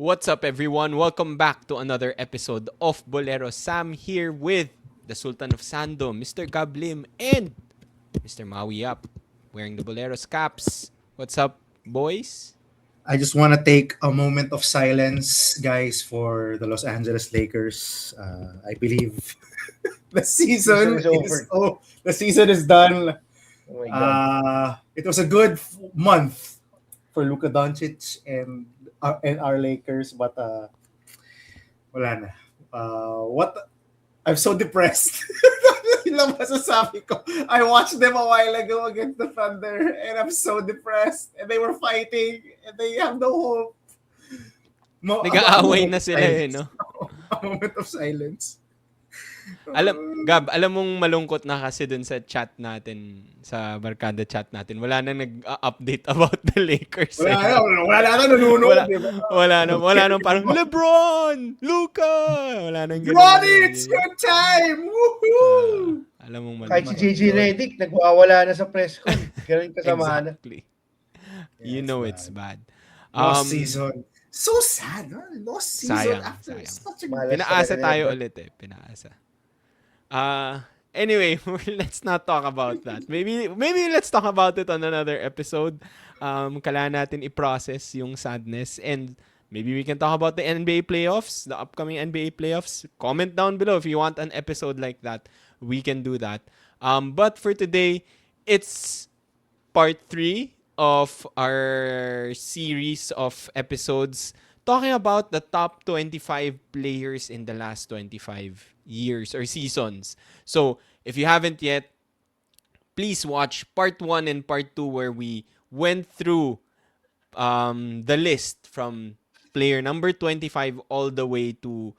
What's up, everyone? Welcome back to another episode of Boleros. Sam here with the Sultan of Sando, Mr. Gablim, and Mr. Maui Up, wearing the Boleros caps. What's up, boys? I just want to take a moment of silence, guys, for the Los Angeles Lakers. I believe the Season season is is over. the season is done. Oh my God. It was a good month for Luka Doncic and our Lakers, but wala na. What I'm so depressed. Yun lang masasabi ko. I watched them a while ago against the Thunder and I'm so depressed. And they were fighting and they have no hope. Nag-aaway na sila no? A moment of silence. Gab, alam mong malungkot na kasi dun sa chat natin, sa barkada chat natin, wala nang nag-update about the Lakers. Wala na nanonood, diba? Wala nang parang, LeBron! Luka! Wala nang ganun. Ronnie, it's your time! Woohoo! Alam mong malungkot. Kahit si JJ Redick, nagwawala na sa press con. Ganun kasama na. Exactly. Yeah, You know it's it's bad. Lost season. So sad, huh? Lost season Sayang, after sayang. such a Malas Pinaasa talaga tayo nila. ulit Pinaasa. Anyway, let's not talk about that. Maybe let's talk about it on another episode. Kailangan natin i-process yung sadness, and maybe we can talk about the NBA playoffs, the upcoming NBA playoffs. Comment down below if you want an episode like that. We can do that. But for today, it's part 3 of our series of episodes talking about the top 25 players in the last 25 years or seasons. So, if you haven't yet, please watch part 1 and part 2 where we went through the list from player number 25 all the way to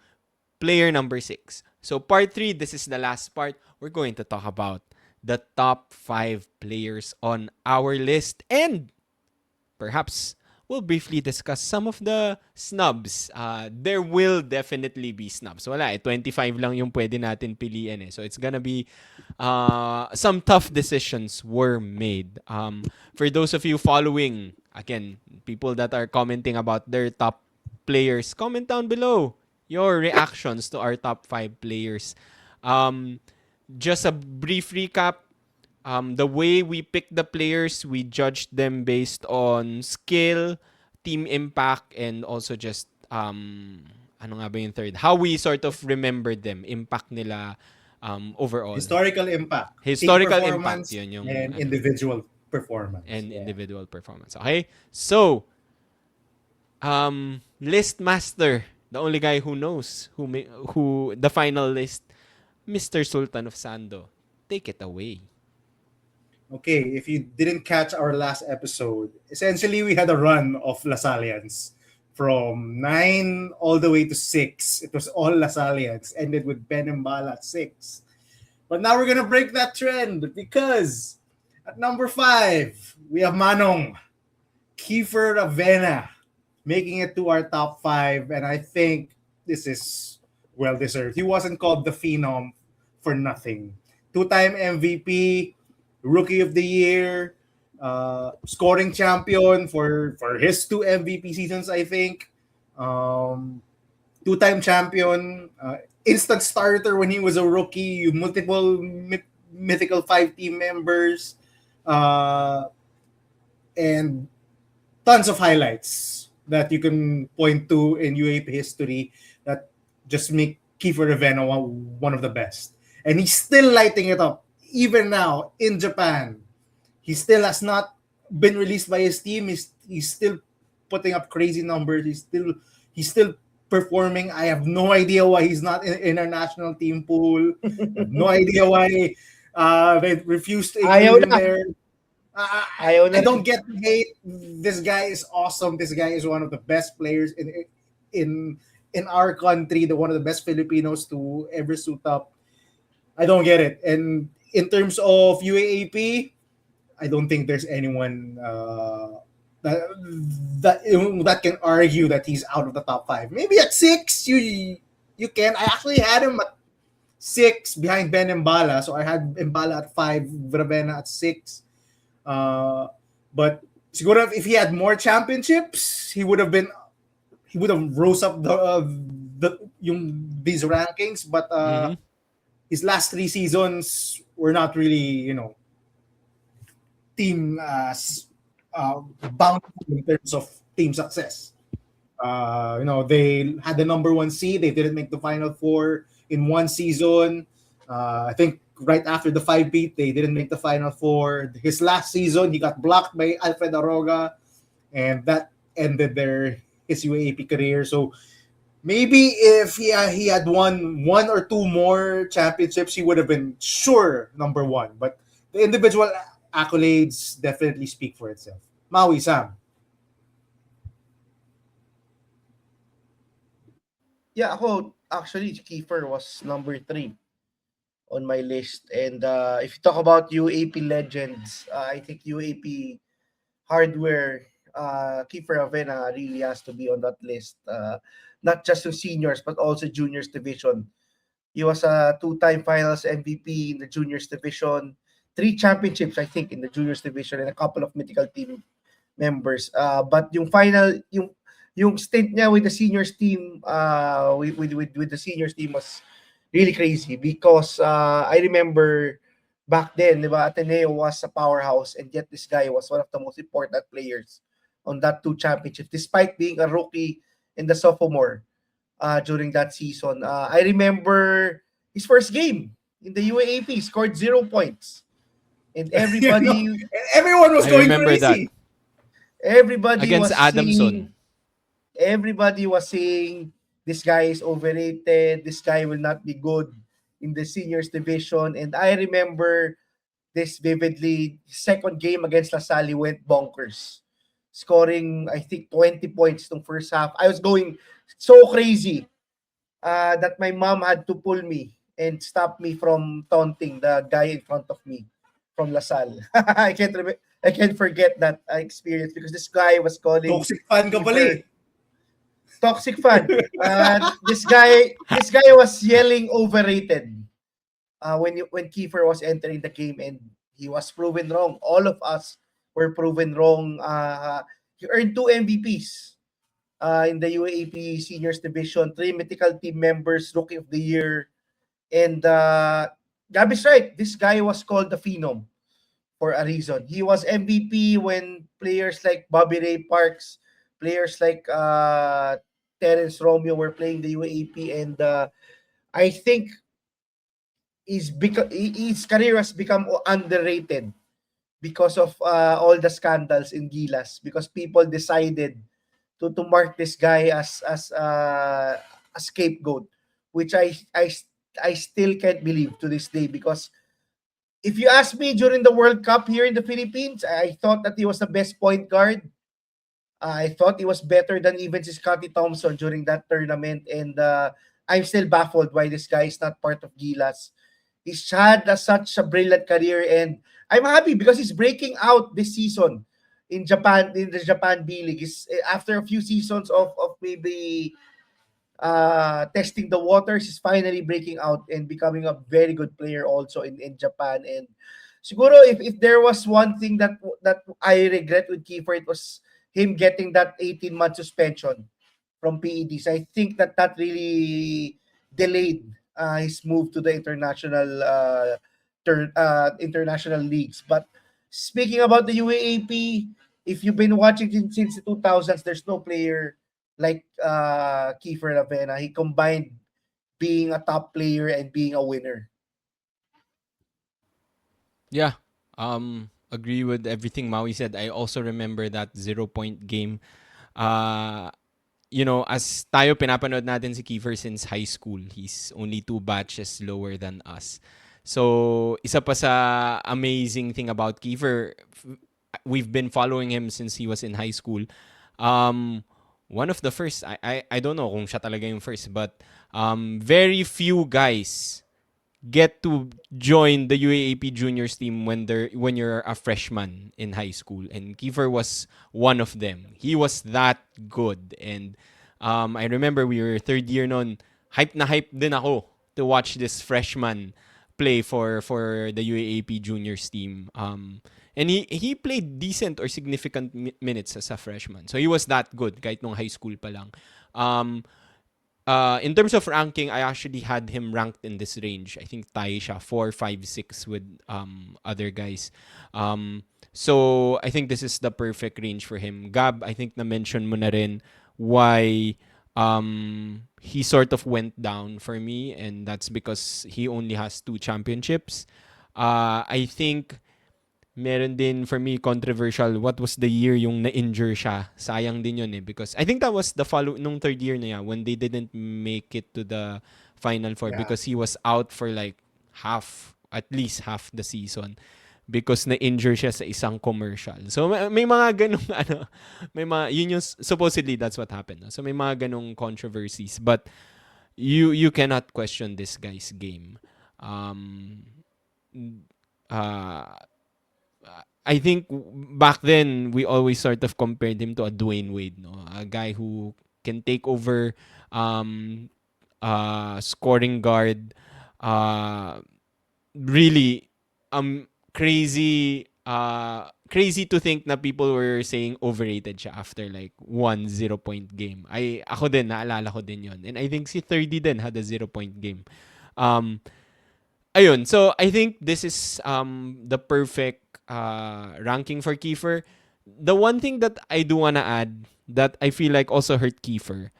player number 6. So, part 3, this is the last part. We're going to talk about the top 5 players on our list, and perhaps we'll briefly discuss some of the snubs. There will definitely be snubs. Wala 25 lang yung pwede natin piliin So it's gonna be some tough decisions were made. For those of you following, again, people that are commenting about their top players, comment down below your reactions to our top 5 players. Just a brief recap. The way we pick the players, we judged them based on skill, team impact, and also just ano nga ba yung third? How we sort of remembered them, impact nila overall. historical impact. Historical Team impact, performance, yun yung and individual performance. and individual performance. Okay? So, list master, the only guy who knows who the final list, Mr. Sultan of Sando. Take it away. Okay, if you didn't catch our last episode, essentially we had a run of Lasalians from 9 all the way to 6. It was all Lasalians, ended with Ben and Bala at 6. But now we're gonna break that trend because at number 5 we have Manong Kiefer Ravena making it to our top 5, and I think this is well deserved. He wasn't called the Phenom for nothing. 2-time MVP, Rookie of the Year, scoring champion for his 2 MVP seasons, I think. 2-time champion, instant starter when he was a rookie, multiple mythical 5 team members, and tons of highlights that you can point to in UAAP history that just make Kiefer Ravena one of the best. And he's still lighting it up. Even now in Japan, he still has not been released by his team. He's still putting up crazy numbers. He's still performing. I have no idea why he's not in our national team pool. No idea why they refused to include him there. I don't get the hate. This guy is awesome. This guy is one of the best players in our country. One of the best Filipinos to ever suit up. I don't get it. And in terms of UAAP, I don't think there's anyone that can argue that he's out of the top 5. Maybe at 6, you can. I actually had him at 6 behind Ben Mbala, so I had Mbala at 5, Ravena at 6. But siguro if he had more championships, he would have been he would have rose up these rankings, but Mm-hmm. his last 3 seasons were not really, team bountiful in terms of team success. They had the number one seed. They didn't make the final four in one season. I think right after the five beat, they didn't make the final four. His last season, he got blocked by Alfred Aroga, and that ended his UAAP career. So maybe if he had won one or two more championships, he would have been sure number one. But the individual accolades definitely speak for itself. Maui Sam. Yeah, ako actually Kiefer was number 3 on my list. And if you talk about UAP legends, I think UAP hardware, Kiefer Avena really has to be on that list. Not just the seniors, but also juniors division. He was a two-time finals MVP in the juniors division, 3 championships, I think, in the juniors division, and a couple of mythical team members. But yung stint niya with the seniors team, with the seniors team was really crazy because I remember back then, di ba, Ateneo was a powerhouse, and yet this guy was one of the most important players on that 2 championships, despite being a rookie and the sophomore during that season. I remember his first game in the UAAP, scored 0 points, and You know, everybody everyone was I going remember that crazy. everybody against was Adamson. saying everybody was saying this guy is overrated, this guy will not be good in the seniors division. And I remember this vividly. Second game against LaSalle went bonkers, scoring I think 20 points in the first half. I was going so crazy that my mom had to pull me and stop me from taunting the guy in front of me from LaSalle. I can't forget that experience because this guy was calling Toxic fan ka pala eh. Kiefer toxic fan. This guy was yelling overrated when Kiefer was entering the game, and he was proven wrong. All of us were proven wrong. He earned 2 MVPs in the UAAP Seniors Division, 3 mythical team members, Rookie of the Year, and Gabby's right. This guy was called the Phenom for a reason. He was MVP when players like Bobby Ray Parks, players like Terence Romeo were playing the UAAP, and I think his career has become underrated because of all the scandals in Gilas, because people decided to mark this guy as a scapegoat, which I still can't believe to this day. Because if you ask me during the World Cup here in the Philippines, I thought that he was the best point guard. I thought he was better than even si Scottie Thompson during that tournament, and I'm still baffled why this guy is not part of Gilas. He's had such a brilliant career, and I'm happy because he's breaking out this season in Japan, in the Japan B League. After a few seasons of maybe testing the waters, is finally breaking out and becoming a very good player also in Japan. And siguro if there was one thing that I regret with Kiefer, it was him getting that 18-month suspension from PEDs. I think that really delayed his move to the international leagues. But speaking about the UAAP, if you've been watching since the 2000s, there's no player like Kiefer Ravena. He combined being a top player and being a winner. Yeah. Agree with everything Maui said. I also remember that 0 point game. Uh as tayo pinapanood natin si Kiefer since high school. He's only 2 batches lower than us. So, isa pa sa amazing thing about Kiefer, we've been following him since he was in high school. Um, one of the first, I don't know kung siya talaga yung first, but very few guys get to join the UAAP juniors team when you're a freshman in high school, and Kiefer was one of them. He was that good, and I remember we were third year noon. Hype na hype din ako to watch this freshman play for the UAAP juniors team. And he played decent or significant minutes as a freshman. So he was that good kahit nung high school pa lang. Um, in terms of ranking, I actually had him ranked in this range. I think tayo siya 4, 5, 6 with other guys. So I think this is the perfect range for him. Gab, I think na-mention mo na rin why he sort of went down for me, and that's because he only has 2 championships. I think meron din for me controversial what was the year yung na-injure siya. Sayang din yun because I think that was the follow nung third year na yan when they didn't make it to the Final Four Yeah. because he was out for like at least half the season because na-injure siya sa isang commercial. So may mga ganung may mga yun yung supposedly that's what happened. No? So may mga ganung controversies but you cannot question this guy's game. Uh I think back then we always sort of compared him to a Dwayne Wade, no? A guy who can take over um scoring guard, really crazy to think na people were saying overrated siya after like 1 0-point game. Ako din naalala ko din 'yon. And I think si 30 din had a 0-point game. Um Ayun, so I think this is the perfect ranking for Kiefer. The one thing that I do wanna add that I feel like also hurt Kiefer,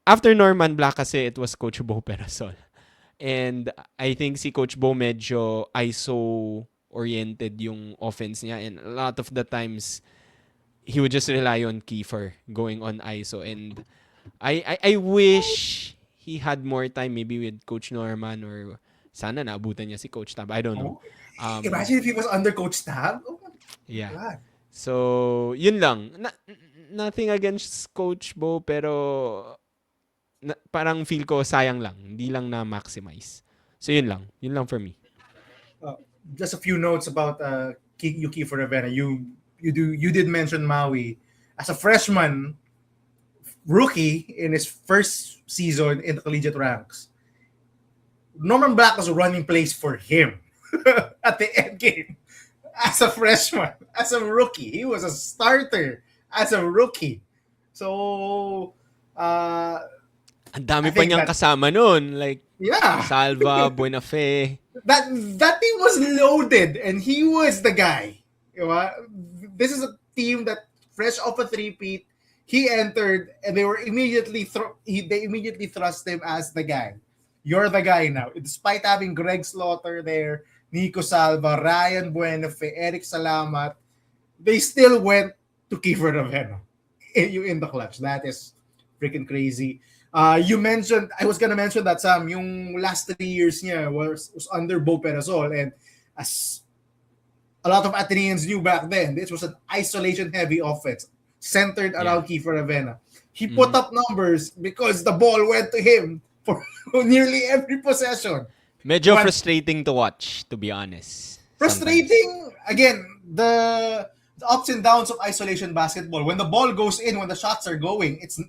after Norman Black kasi it was Coach Bo Perasol. And I think si Coach Bo medyo ISO-oriented yung offense niya and a lot of the times he would just rely on Kiefer going on ISO and I wish he had more time maybe with Coach Norman or sana naabutan niya si Coach Tab. I don't know. Imagine if he was under Coach Tab. Oh my Yeah. God. So, yun lang. Nothing against Coach Bo pero parang feel ko sayang lang. Hindi lang na-maximize. So, yun lang. Yun lang for me. Just a few notes about Yuki for Ravenna. You did mention Maui as a freshman rookie in his first season in the collegiate ranks. Norman Black was running plays for him at the end game as a freshman, as a rookie. He was a starter as a rookie. So, ang dami I pa think niyang kasama nun. Like, yeah, Salva, Buenafe. that team was loaded, and he was the guy. Diba? This is a team that fresh off a three-peat, he entered, and they were immediately they immediately thrust him as the guy. You're the guy now. Despite having Greg Slaughter there, Nico Salva, Ryan Buenafe, Eric Salamat, they still went to Kiefer Ravenna in the clutch. That is freaking crazy. You mentioned, I was gonna mention that Sam, yung last 3 years niya was under Bo Perasol, and as a lot of Athenians knew back then, this was an isolation-heavy offense centered around Kiefer Ravenna. He put up numbers because the ball went to him for nearly every possession. Medyo frustrating to watch, to be honest. Frustrating, again, the ups and downs of isolation basketball. When the ball goes in, when the shots are going, it's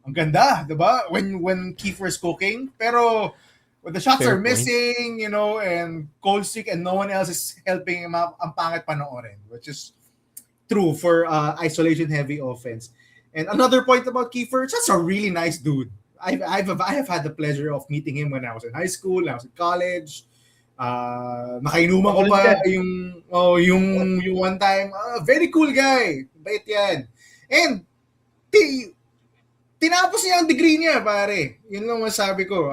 ang ganda, diba? When Kiefer is cooking. Pero when the shots Fair are point. missing, and cold streak and no one else is helping him out, ang pangit panoorin, which is true for isolation-heavy offense. And another point about Kiefer, just a really nice dude. I have had the pleasure of meeting him when I was in high school, when I was in college. Nakainuman ko pa yung one time. Very cool guy. Bait yan. And tinapos niya ang degree niya, pare. Yun lang masabi ko.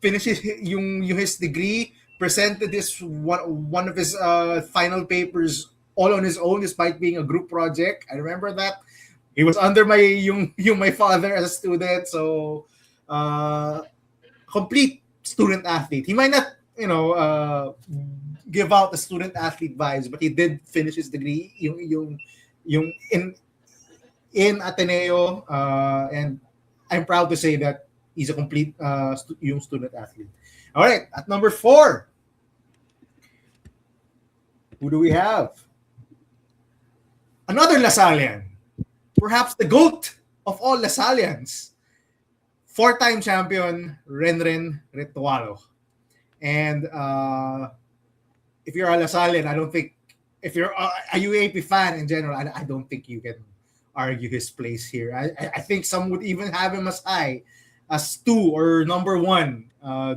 Finishes yung his degree, presented his one of his final papers all on his own despite being a group project. I remember that. He was under my father as a student, so complete student athlete. He might not, give out the student athlete vibes, but he did finish his degree yung in Ateneo, and I'm proud to say that he's a complete yung student athlete. All right, at number 4, who do we have? Another Lasallian. Perhaps the GOAT of all Lasallians, 4-time champion Renren Ritualo. And if you're a Lasallian, I don't think, if you're a UAAP fan in general, I don't think you can argue his place here. I think some would even have him as high as 2 or number 1.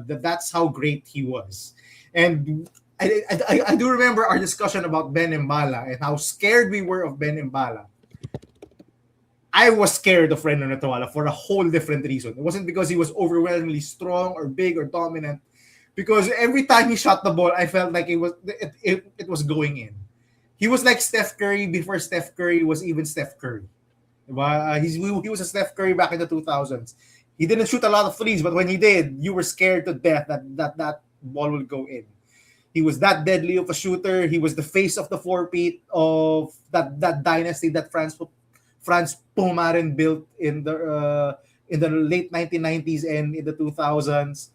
That's how great he was. And I do remember our discussion about Ben Mbala and how scared we were of Ben Mbala. I was scared of Renan Natawala for a whole different reason. It wasn't because he was overwhelmingly strong or big or dominant. Because every time he shot the ball, I felt like it was going in. He was like Steph Curry before Steph Curry was even Steph Curry. Diba? He was a Steph Curry back in the 2000s. He didn't shoot a lot of threes, but when he did, you were scared to death that ball will go in. He was that deadly of a shooter. He was the face of the four-peat of that dynasty that Franz Pumaren built in the late 1990s and in the 2000s.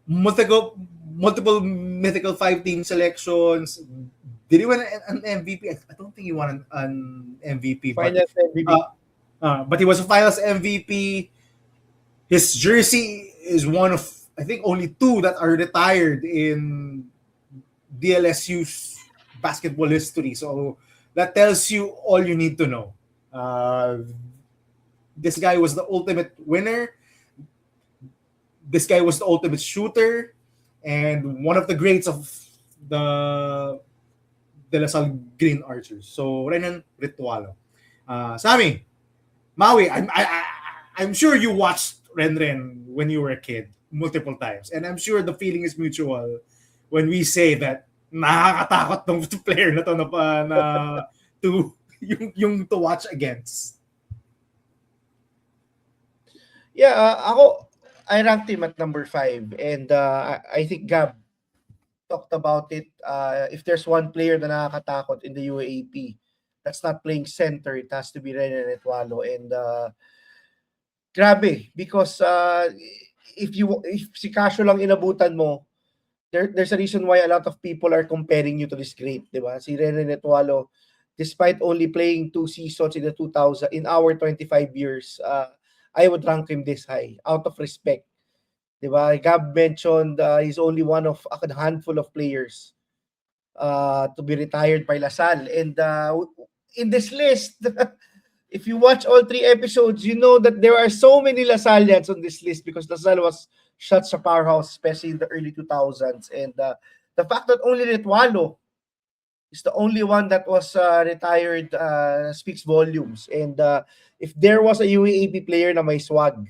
Multiple mythical 5-team selections. Did he win an MVP? I don't think he won an MVP. Finals MVP. But he was a finals MVP. His jersey is one of, I think, only 2 that are retired in DLSU's basketball history. So that tells you all you need to know. This guy was the ultimate winner. This guy was the ultimate shooter. And one of the greats of the De La Salle Green Archers. So, Renan Ritualo. Sammy, Maui, I'm sure you watched Ren when you were a kid multiple times. And I'm sure the feeling is mutual when we say that nakakatakot tong player na to na to yung to watch against. Yeah, I ranked him at number 5, and I think Gab talked about it. If there's one player na nakakatakot in the UAAP that's not playing center, it has to be Renan Etwalo. And grabe, because if si Casio lang inabutan mo, there's a reason why a lot of people are comparing you to this great, di ba? Si Renan Etwalo, despite only playing 2 seasons in the 2000, in our 25 years, I would rank him this high out of respect. Diba? Gab mentioned he's only one of a handful of players to be retired by LaSalle. And in this list, if you watch all 3 episodes, you know that there are so many LaSallians on this list because LaSalle was such a powerhouse, especially in the early 2000s. And the fact that only Retwalo is the only one that was retired speaks volumes. And if there was a UAAP player na may swag,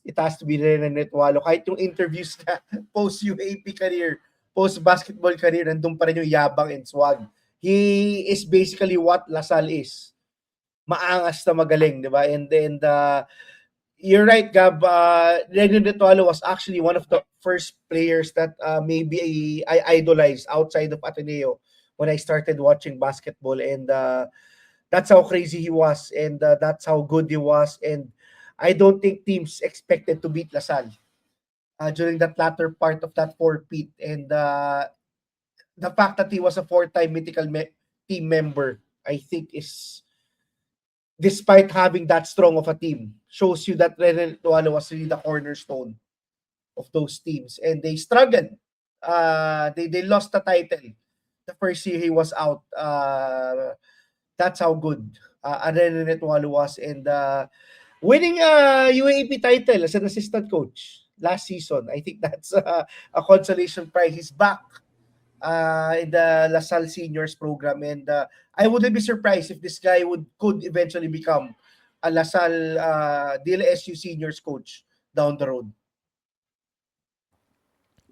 it has to be Renan Retwalo. Kahit yung interviews na post-UAAP career, post-basketball career, nandun pa rin yung yabang and swag. He is basically what LaSalle is. Maangas na magaling, di ba? And then, you're right, Gab. Renan Retwalo was actually one of the first players that maybe I idolized outside of Ateneo when I started watching basketball. And that's how crazy he was. And that's how good he was. And I don't think teams expected to beat LaSalle during that latter part of that 4-peat. And the fact that he was a 4-time mythical team member, I think is, despite having that strong of a team, shows you that Renan Tualo was really the cornerstone of those teams. And they struggled. They lost the title the first year he was out. That's how good Renan Tualo was. And winning a UAAP title as an assistant coach last season, I think that's a consolation prize. He's back in the LaSalle Seniors program, and I wouldn't be surprised if this guy could eventually become a LaSalle DLSU Seniors coach down the road.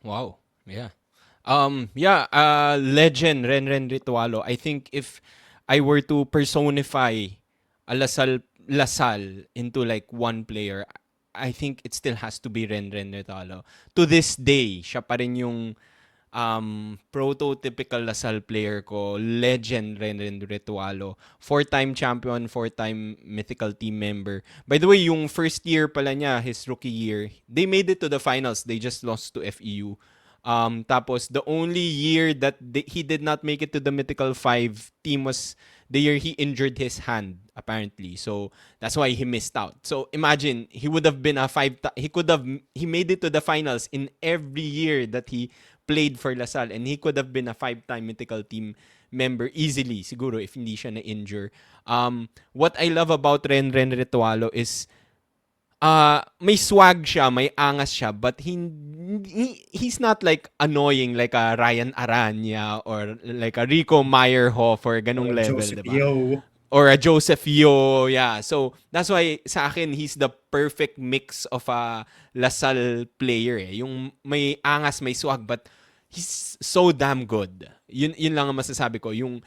Wow. Yeah. Legend Renren Ritualo. I think if I were to personify a LaSalle into like one player, I think it still has to be Renren Ritualo. To this day, siya pa rin yung prototypical LaSalle player ko, legend Renren Ritualo. 4-time champion, 4-time mythical team member. By the way, yung first year pala niya, his rookie year, they made it to the finals. They just lost to FEU. Tapos, the only year that he did not make it to the Mythical 5 team was the year he injured his hand, apparently. So, that's why he missed out. So, imagine, he would have been he made it to the finals in every year that he played for LaSalle, and he could have been a 5-time Mythical team member easily, siguro, if hindi siya na-injure. What I love about Renren Ritualo is may swag siya, may angas siya, but he's not like annoying like a Ryan Aranya or like a Rico Meyerhoff or ganung level, Joseph 'di ba? Yo. Or a Joseph Yo, yeah. So that's why sa akin he's the perfect mix of a Lasal player eh. Yung may angas, may swag, but he's so damn good. Yun lang ang masasabi ko. Yung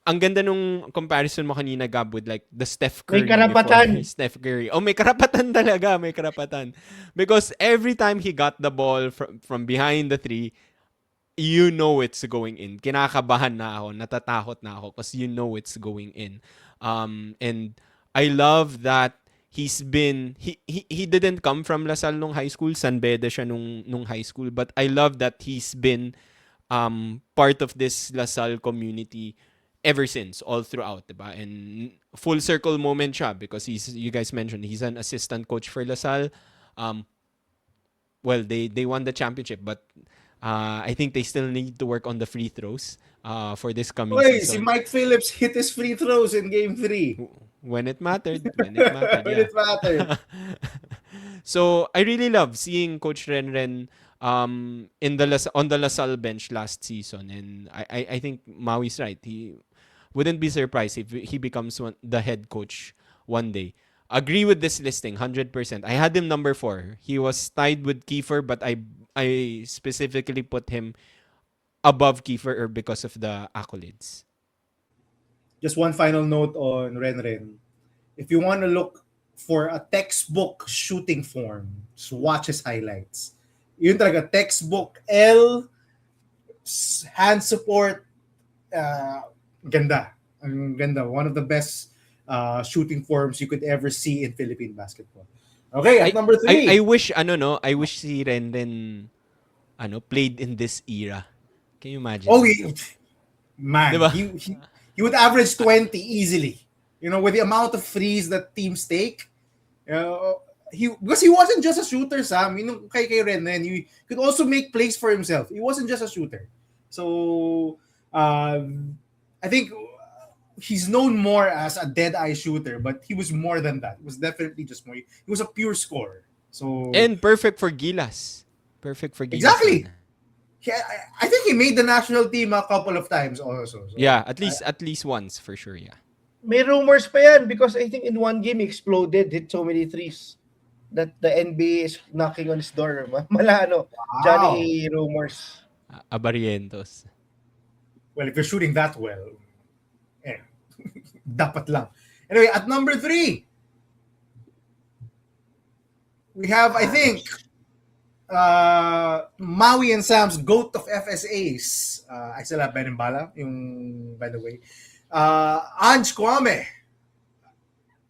ang ganda nung comparison mo kanina, Gab, with like the Steph May Curry before karapatan. Steph Curry. Oh, may karapatan talaga, may karapatan. Because every time he got the ball from behind the three, you know it's going in. Kinakabahan na ako, natatakot na ako because you know it's going in. And I love that he didn't come from Lasal nung high school, San Beda siya nung high school, but I love that he's been part of this Lasal community ever since, all throughout, diba? And full circle moment siya because you guys mentioned, he's an assistant coach for Lasal. Well, they won the championship, but I think they still need to work on the free throws for this coming Oy, si season. Mike Phillips hit his free throws in game 3. When it mattered, When yeah. it mattered. So I really love seeing Coach Renren on the Lasal bench last season, and I think Maui's right. He wouldn't be surprised if he becomes the head coach one day. Agree with this listing 100%. I had him number 4. He was tied with Kiefer, but I specifically put him above Kiefer because of the accolades. Just one final note on Renren. If you want to look for a textbook shooting form, just watch his highlights. Yun talaga, textbook L, hand support, ganda. Ang ganda. One of the best shooting forms you could ever see in Philippine basketball. Okay, at number 3. I wish I wish si Renren played in this era. Can you imagine? Oh, man, Diba? he would average 20 easily. You know, with the amount of threes that teams take, because he wasn't just a shooter, Sam. You know, kay Renren, he could also make plays for himself. He wasn't just a shooter. So, I think he's known more as a dead-eye shooter, but he was more than that. He was definitely just more. He was a pure scorer. So, And perfect for Gilas. Perfect for Gilas. exactly. I think he made the national team a couple of times also. So, Yeah, at least once for sure, yeah. May rumors pa yan because I think in one game he exploded, hit so many threes that the NBA is knocking on his door. Malano, Johnny rumors. Abarientos. well, if you're shooting that well, dapat lang. Anyway, at number 3, we have, I think, Maui and Sam's GOAT of FSAs. I still have Benimbala, yung, by the way. Ange Kwame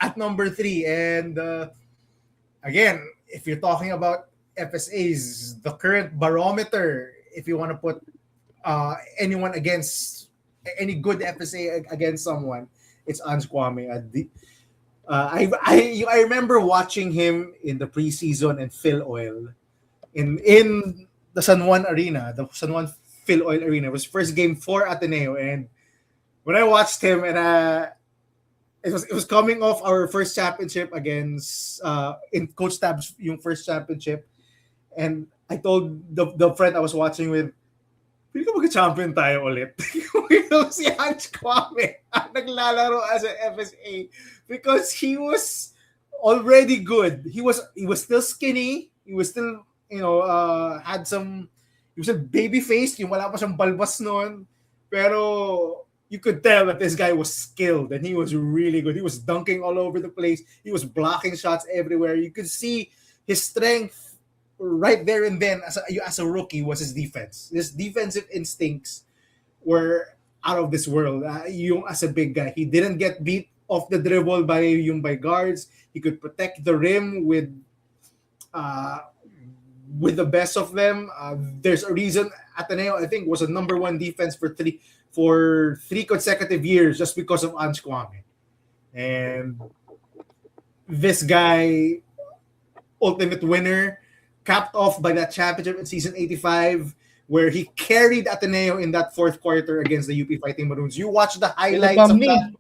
at number 3. And again, if you're talking about FSAs, the current barometer, if you want to put anyone against any good FSA against someone, it's Ange Kwame. I remember watching him in the preseason and Phil Oil in the San Juan Arena, the San Juan Phil Oil Arena. It was first game for Ateneo, and when I watched him, and it was coming off our first championship against in Coach Tab's yung first championship, and I told the friend I was watching with, "Pili ka mag-champion tayo ulit." Si Ange Kwame naglalaro as an FSA because he was already good. He was still skinny. He was still, had some, he was a baby faced, yung wala pa siyang balbas noon. Pero you could tell that this guy was skilled and he was really good. He was dunking all over the place. He was blocking shots everywhere. You could see his strength right there and then as a rookie was his defense. His defensive instincts were out of this world. Yung as a big guy, he didn't get beat off the dribble by guards. He could protect the rim with the best of them. There's a reason Ateneo, I think, was a number 1 defense for three consecutive years just because of Ange Kwame. And this guy, ultimate winner, capped off by that championship in season 85 where he carried Ateneo in that fourth quarter against the UP Fighting Maroons. You watch the Yung highlights nag-bomb of knee. that.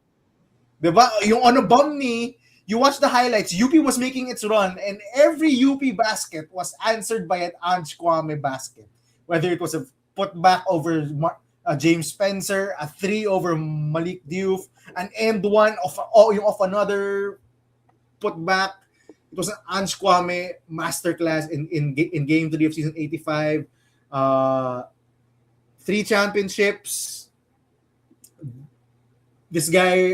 Diba? Yung on a bomb knee, you watch the highlights. UP was making its run, and every UP basket was answered by an Ange Kwame basket. Whether it was a putback over James Spencer, a three over Malik Diouf, an end one of another putback. It was an Ange Kwame masterclass in game 3 of season 85. 3 championships. This guy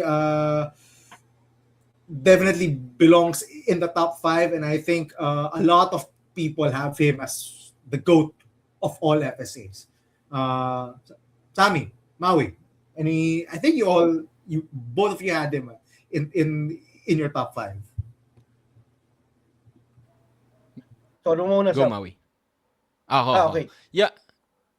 definitely belongs in the top 5, and I think a lot of people have him as the GOAT of all FSAs. Sammy, Maui, I think you both of you had him in your top 5. So, ano muna Go, sa... Maui. Ako. Okay. Yeah.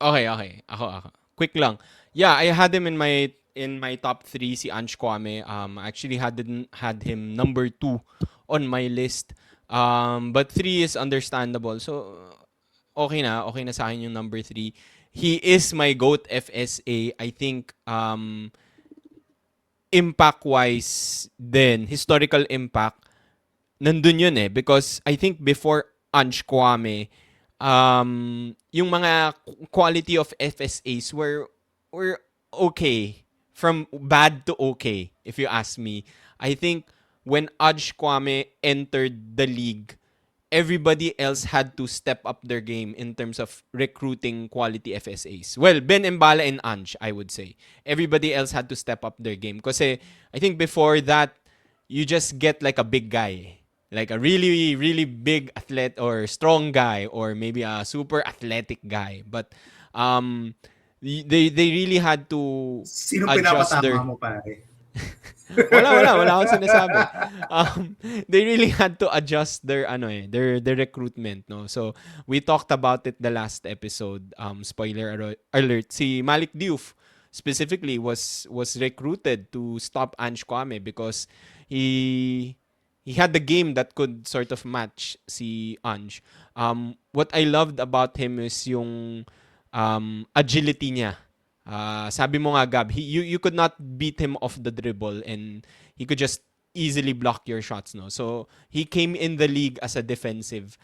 Okay. Ako. Quick lang. Yeah, I had him in my top 3, si Ange Kwame. I actually had him number 2 on my list. But 3 is understandable. So okay na sa akin yung number 3. He is my GOAT FSA. I think impact wise then historical impact nandun yun because I think before Ange Kwame, yung mga quality of FSAs were okay, from bad to okay, if you ask me. I think when Ange Kwame entered the league, everybody else had to step up their game in terms of recruiting quality FSAs. Well, Ben Embala and Ange, I would say. Everybody else had to step up their game. Kasi I think before that, you just get like a big guy. Like a really, really big athlete or strong guy or maybe a super athletic guy. But they really had to Sino adjust pinapatama their... mo, pare? wala akong sinasabi. They really had to adjust their their recruitment, no. So we talked about it the last episode. Spoiler alert, si Malik Diouf specifically was recruited to stop Ange Kwame because he had the game that could sort of match si Ange. What I loved about him is yung agility niya. Sabi mo nga, Gab, you could not beat him off the dribble and he could just easily block your shots, no. So he came in the league as a defensive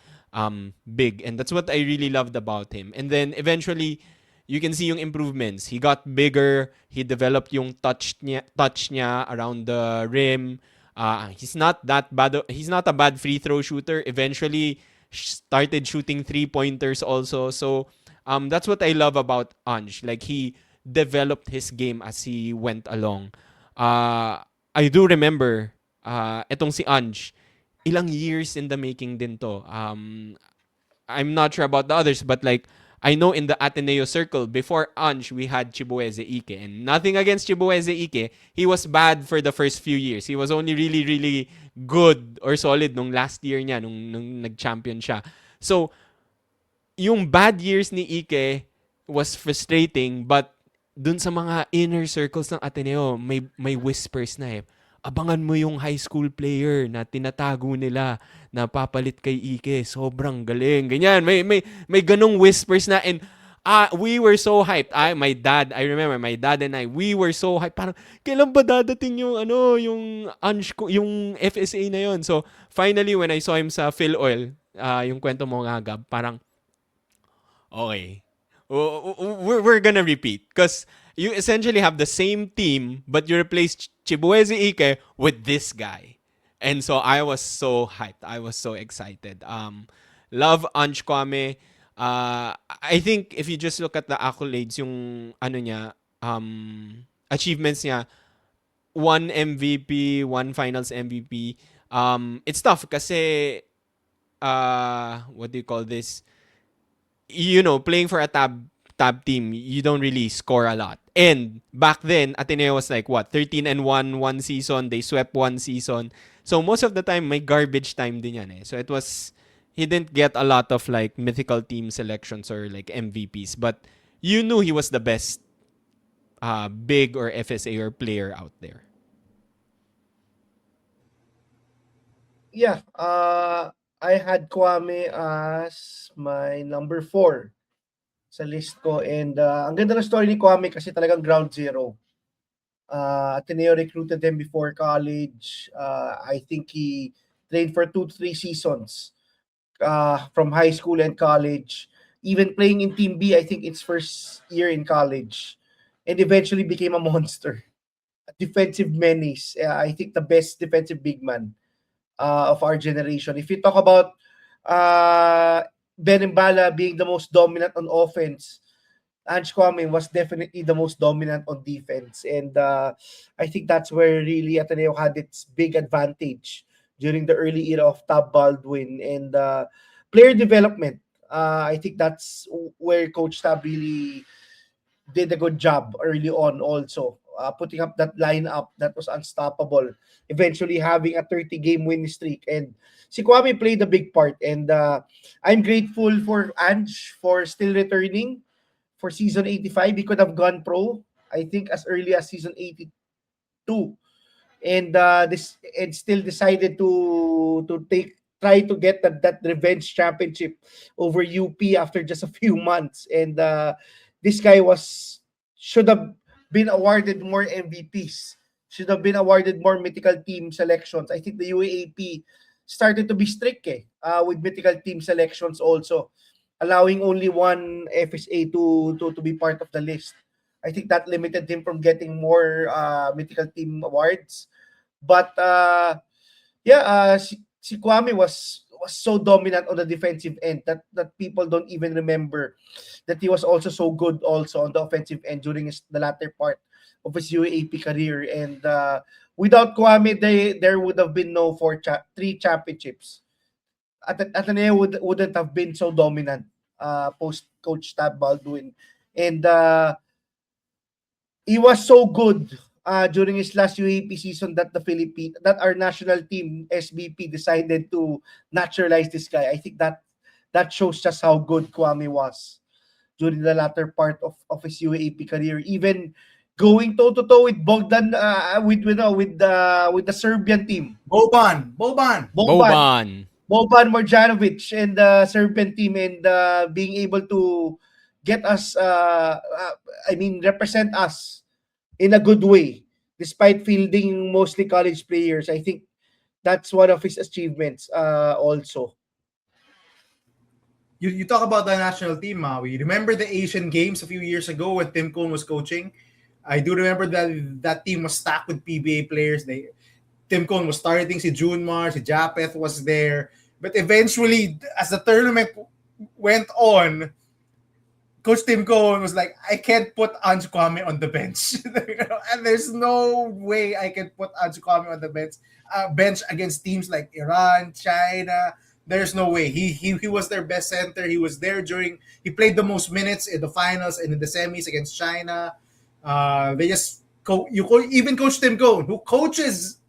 big, and that's what I really loved about him. And then eventually you can see yung improvements. He got bigger, he developed yung touch niya around the rim. He's not that bad. He's not a bad free throw shooter. Eventually started shooting 3-pointers also. So that's what I love about Ange. Like, he developed his game as he went along. I do remember etong si Ange, ilang years in the making din to. I'm not sure about the others, but like, I know in the Ateneo circle, before Ange, we had Chibueze Ike. And nothing against Chibueze Ike. He was bad for the first few years. He was only really, really good or solid nung last year niya, nung nag-champion siya. So, yung bad years ni Ike was frustrating, but dun sa mga inner circles ng Ateneo, may whispers na abangan mo yung high school player na tinatago nila na papalit kay Ike. Sobrang galing. Ganyan. May ganong whispers na, and we were so hyped. I remember my dad and I, we were so hyped. Parang, kailan ba dadating yung yung FSA na yon? So, finally, when I saw him sa Phil Oil, yung kwento mo nga, Gab, parang, okay, we're gonna repeat because you essentially have the same team, but you replace Chibueze Ike with this guy. And so I was so hyped. I was so excited. Love Ange Kwame. I think if you just look at the accolades, yung niya, achievements niya, 1 MVP, 1 Finals MVP. It's tough kasi what do you call this? Playing for a tab team, you don't really score a lot. And back then, Ateneo was like, 13-1 one season. They swept one season. So most of the time, may garbage time din yan. So he didn't get a lot of like mythical team selections or like MVPs. But you knew he was the best big or FSA or player out there. Yeah, I had Kwame as my number 4. sa list ko. And ang ganda ng story ni Kwame kasi talagang ground zero. Ateneo recruited him before college. I think he trained for 2 to 3 seasons from high school and college. Even playing in Team B, I think it's first year in college. And eventually became a monster. A defensive menace. I think the best defensive big man of our generation. If you talk about Ben Mbala being the most dominant on offense, Ange Kwame was definitely the most dominant on defense. And I think that's where really Ateneo had its big advantage during the early era of Tab Baldwin. And player development, I think that's where Coach Tab really did a good job early on also. Putting up that lineup that was unstoppable. Eventually having a 30-game win streak. And si Kwame played a big part. And I'm grateful for Ange for still returning for season 85. He could have gone pro, I think, as early as season 82. And still decided to try to get that revenge championship over UP after just a few months. And this guy should have been awarded more MVPs, should have been awarded more mythical team selections. I think the UAAP started to be strict with mythical team selections also, allowing only one FSA to be part of the list. I think that limited him from getting more mythical team awards. But si Kwame was so dominant on the defensive end that people don't even remember that he was also so good also on the offensive end during the latter part of his UAAP career. And without Kwame, there would have been no 3 championships. Ateneo wouldn't have been so dominant post Coach Tab Baldwin. And he was so good during his last UAP season that our national team SBP decided to naturalize this guy. I think that shows just how good Kwame was during the latter part of his UAP career. Even going toe to toe with Bogdan, with the Serbian team, Boban. Boban Marjanovic and the Serbian team, and being able to get us, represent us in a good way, despite fielding mostly college players. I think that's one of his achievements also. You talk about the national team, Maui. Remember the Asian Games a few years ago when Tim Cone was coaching? I do remember that team was stacked with PBA players. Tim Cone was starting, si Junmar, si Japeth was there. But eventually, as the tournament went on, Coach Tim Cone was like, I can't put Ange Kwame on the bench. And there's no way I can put Ange Kwame on the bench against teams like Iran, China. There's no way. He was their best center. He was there he played the most minutes in the finals and in the semis against China. Even Coach Tim Cone, who coaches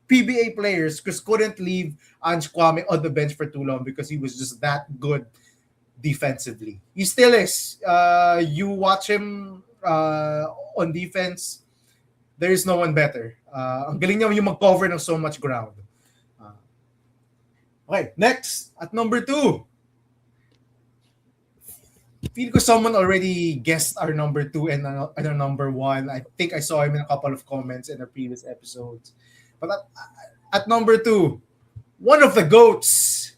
PBA players, couldn't leave Ange Kwame on the bench for too long because he was just that good defensively. He still is. You watch him on defense, there is no one better. Ang galing niya yung mag-cover ng so much ground. Okay, next, at number 2. Feel ko someone already guessed our number 2 and our number 1. I think I saw him in a couple of comments in our previous episodes. But at number 2, one of the GOATs,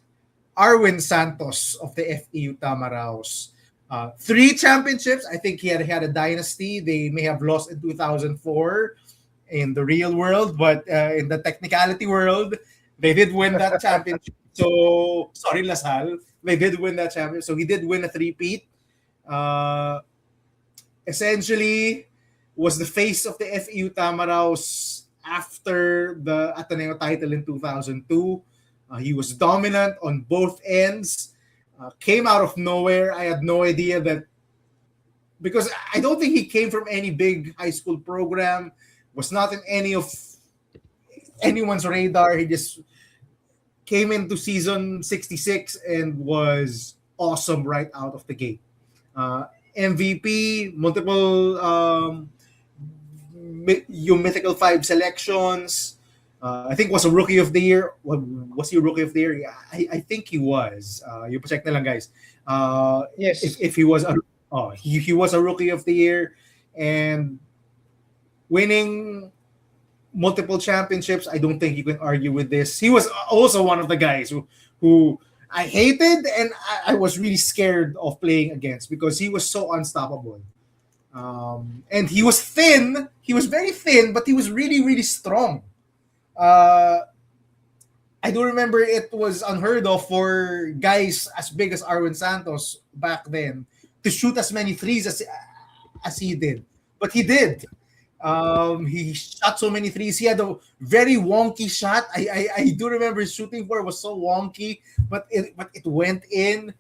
Arwin Santos of the FEU Tamaraos. 3 championships. I think he had a dynasty. They may have lost in 2004 in the real world, but in the technicality world, they did win that championship. So, sorry Lasal, they did win that championship. So he did win a 3-peat. Essentially, was the face of the FEU Tamaraos after the Ateneo title in 2002. He was dominant on both ends. Came out of nowhere. I had no idea that, because I don't think he came from any big high school program, was not in any of anyone's radar. He just came into season 66 and was awesome right out of the gate. MVP, multiple yung Mythical 5 selections, I think was a rookie of the year. Was he a rookie of the year? Yeah, I think he was. You check na lang, guys. Yes. If he was he was a rookie of the year, and winning multiple championships. I don't think you can argue with this. He was also one of the guys who I hated, and I was really scared of playing against because he was so unstoppable. And he was thin. He was very thin, but he was really, really strong. Uh, I do remember it was unheard of for guys as big as Arwin Santos back then to shoot as many threes as he did. But he did. He shot so many threes. He had a very wonky shot. I do remember his shooting for was so wonky, but it went in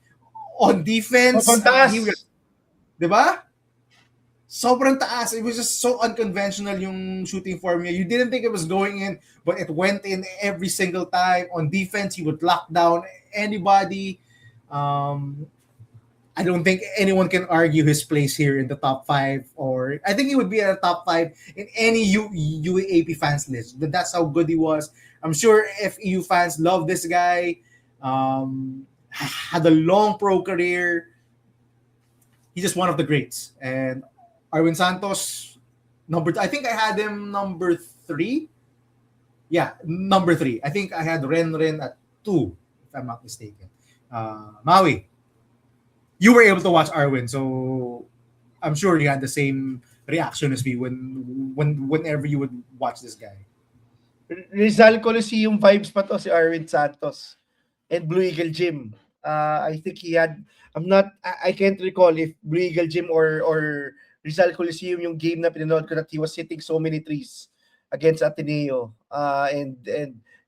on defense. Sobrang taas. Diba? Sobrang taas. It was just so unconventional yung shooting form niya. You didn't think it was going in, but it went in every single time. On defense, he would lock down anybody. I don't think anyone can argue his place here in the top 5, or I think he would be at the top 5 in any UAAP fans list. That's how good he was. I'm sure FEU fans love this guy. Had a long pro career. He's just one of the greats. And Arwin Santos, I think I had him number 3. Yeah, number 3. I think I had Ren at 2, if I'm not mistaken. Maui, you were able to watch Arwin, so I'm sure you had the same reaction as me whenever you would watch this guy. Rizal Coliseum vibes pa to si Arwin Santos and Blue Eagle Gym. I think he had, I can't recall if Blue Eagle Gym or Rizal Coliseum yung game na pinanood ko that he was hitting so many threes against Ateneo. And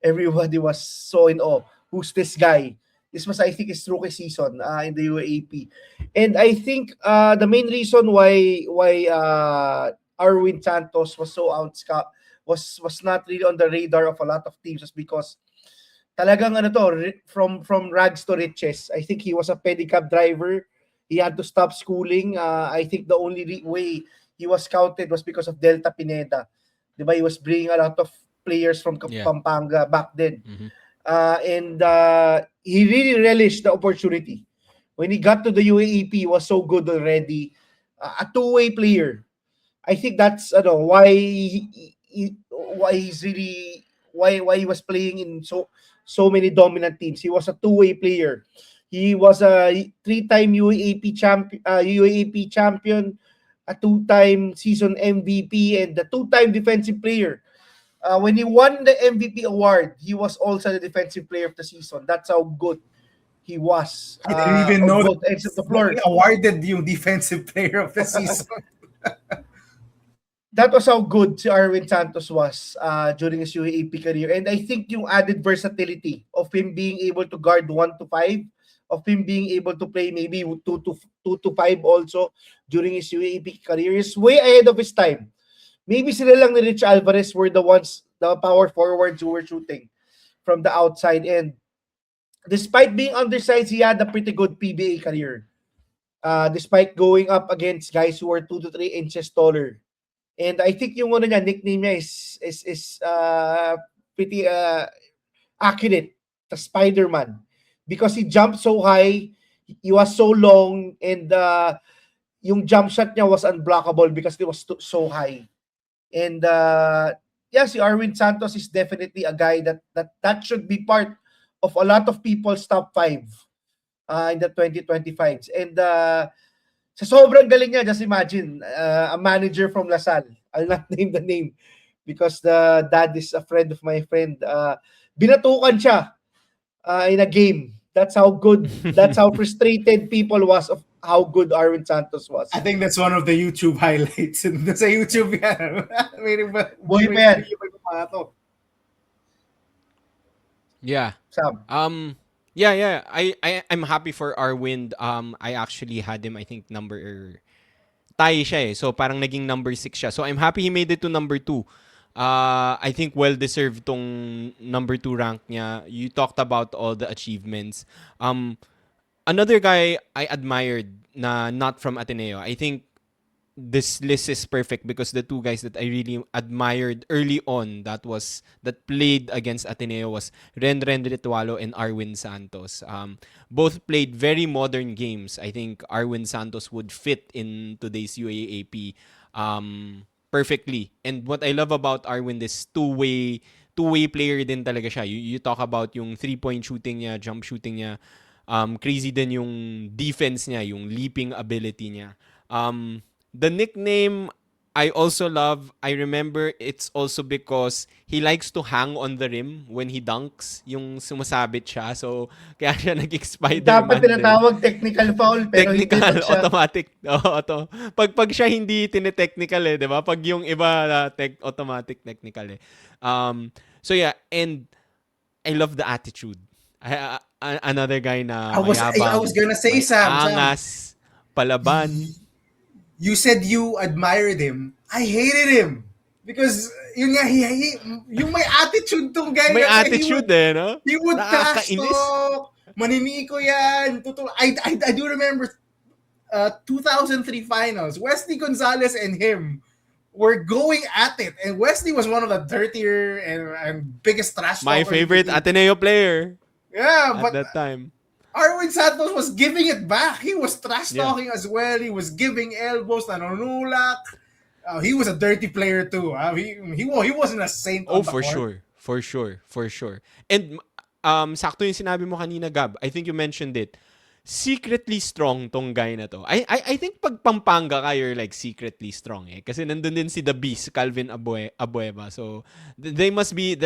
everybody was so in awe. Who's this guy? This was, I think, his rookie season in the UAAP. And I think the main reason why Arwin Santos was so was not really on the radar of a lot of teams is because talagang from rags to riches. I think he was a pedicab driver. He had to stop schooling. I think the only way he was counted was because of Delta Pineda. Diba? He was bringing a lot of players from Pampanga back then. Mm-hmm. And he really relished the opportunity. When he got to the UAAP, he was so good already. A two-way player. I think that's why he was playing in so many dominant teams. He was a two-way player. He was a 3-time UAAP champion, a 2-time season MVP, and a 2-time defensive player. When he won the MVP award, he was also the defensive player of the season. That's how good he was. I didn't even know both ends of the floor. He awarded yung defensive player of the season. That was how good si Arwin Santos was during his UAAP career. And I think yung added versatility of him being able to guard 1 to 5, of him being able to play maybe 2 to 5 also during his UAAP career is way ahead of his time. Maybe sila lang ni Rich Alvarez were the power forwards who were shooting from the outside. And despite being undersized, he had a pretty good PBA career. Despite going up against guys who were 2 to 3 inches taller. And I think yung nickname niya is pretty accurate. The Spider-Man. Because he jumped so high, he was so long, and yung jump shot niya was unblockable because it was so high. And si Arwin Santos is definitely a guy that should be part of a lot of people's top 5 in the 2025s. And sa sobrang galing niya, just imagine, a manager from LaSalle. I'll not name the name because the dad is a friend of my friend. Binatukan siya in a game. That's how good, that's how frustrated people was of how good Arwin Santos was. I think that's one of the YouTube highlights. Sa YouTube yan. Yeah. Sam. Yeah. I'm happy for Arwin. I actually had him, I think, tayo siya eh. So parang naging number 6 siya. So I'm happy he made it to number 2. I think well-deserved tong number 2 rank niya. You talked about all the achievements. Another guy I admired na not from Ateneo, I think this list is perfect because the two guys that I really admired early on that played against Ateneo was Ren Ritualo and Arwin Santos. Both played very modern games. I think Arwin Santos would fit in today's UAAP perfectly. And what I love about Arwin is two-way player din talaga siya. You talk about yung three-point shooting niya, jump shooting niya. Crazy din yung defense niya, yung leaping ability niya. The nickname I also love, I remember it's also because he likes to hang on the rim when he dunks, yung sumasabit siya. So, kaya siya naging Dapat Spider-Man din. tinatawag technical foul, pero hindi Technical, naman siya. automatic. Pag siya hindi tinetechnical eh, 'di ba? Pag yung iba automatic technical eh. So yeah, and I love the attitude. Another guy na I was mayabang, gonna say, may Sam, angas, palaban. you said you admired him. I hated him. Because, yun nga, yung may attitude tong guy May na attitude eh, no? he would trash Nakakainis. talk. Maniniko yan. I do remember 2003 finals. Wesley Gonzalez and him were going at it. And Wesley was one of the dirtier and biggest trash My talkers favorite in the team. Ateneo player Yeah, at but that time. Arwin Santos was giving it back. He was trash Yeah. talking as well. He was giving elbows, nanunulak. He was a dirty player too. He wasn't a saint Oh, on the for court. sure. For sure. And sakto yung sinabi mo kanina, Gab. I think you mentioned it. Secretly strong tong guy na to. I think pag Pampanga ka, you're like secretly strong eh. Kasi nandun din si The Beast, Calvin Abueva. So, there must be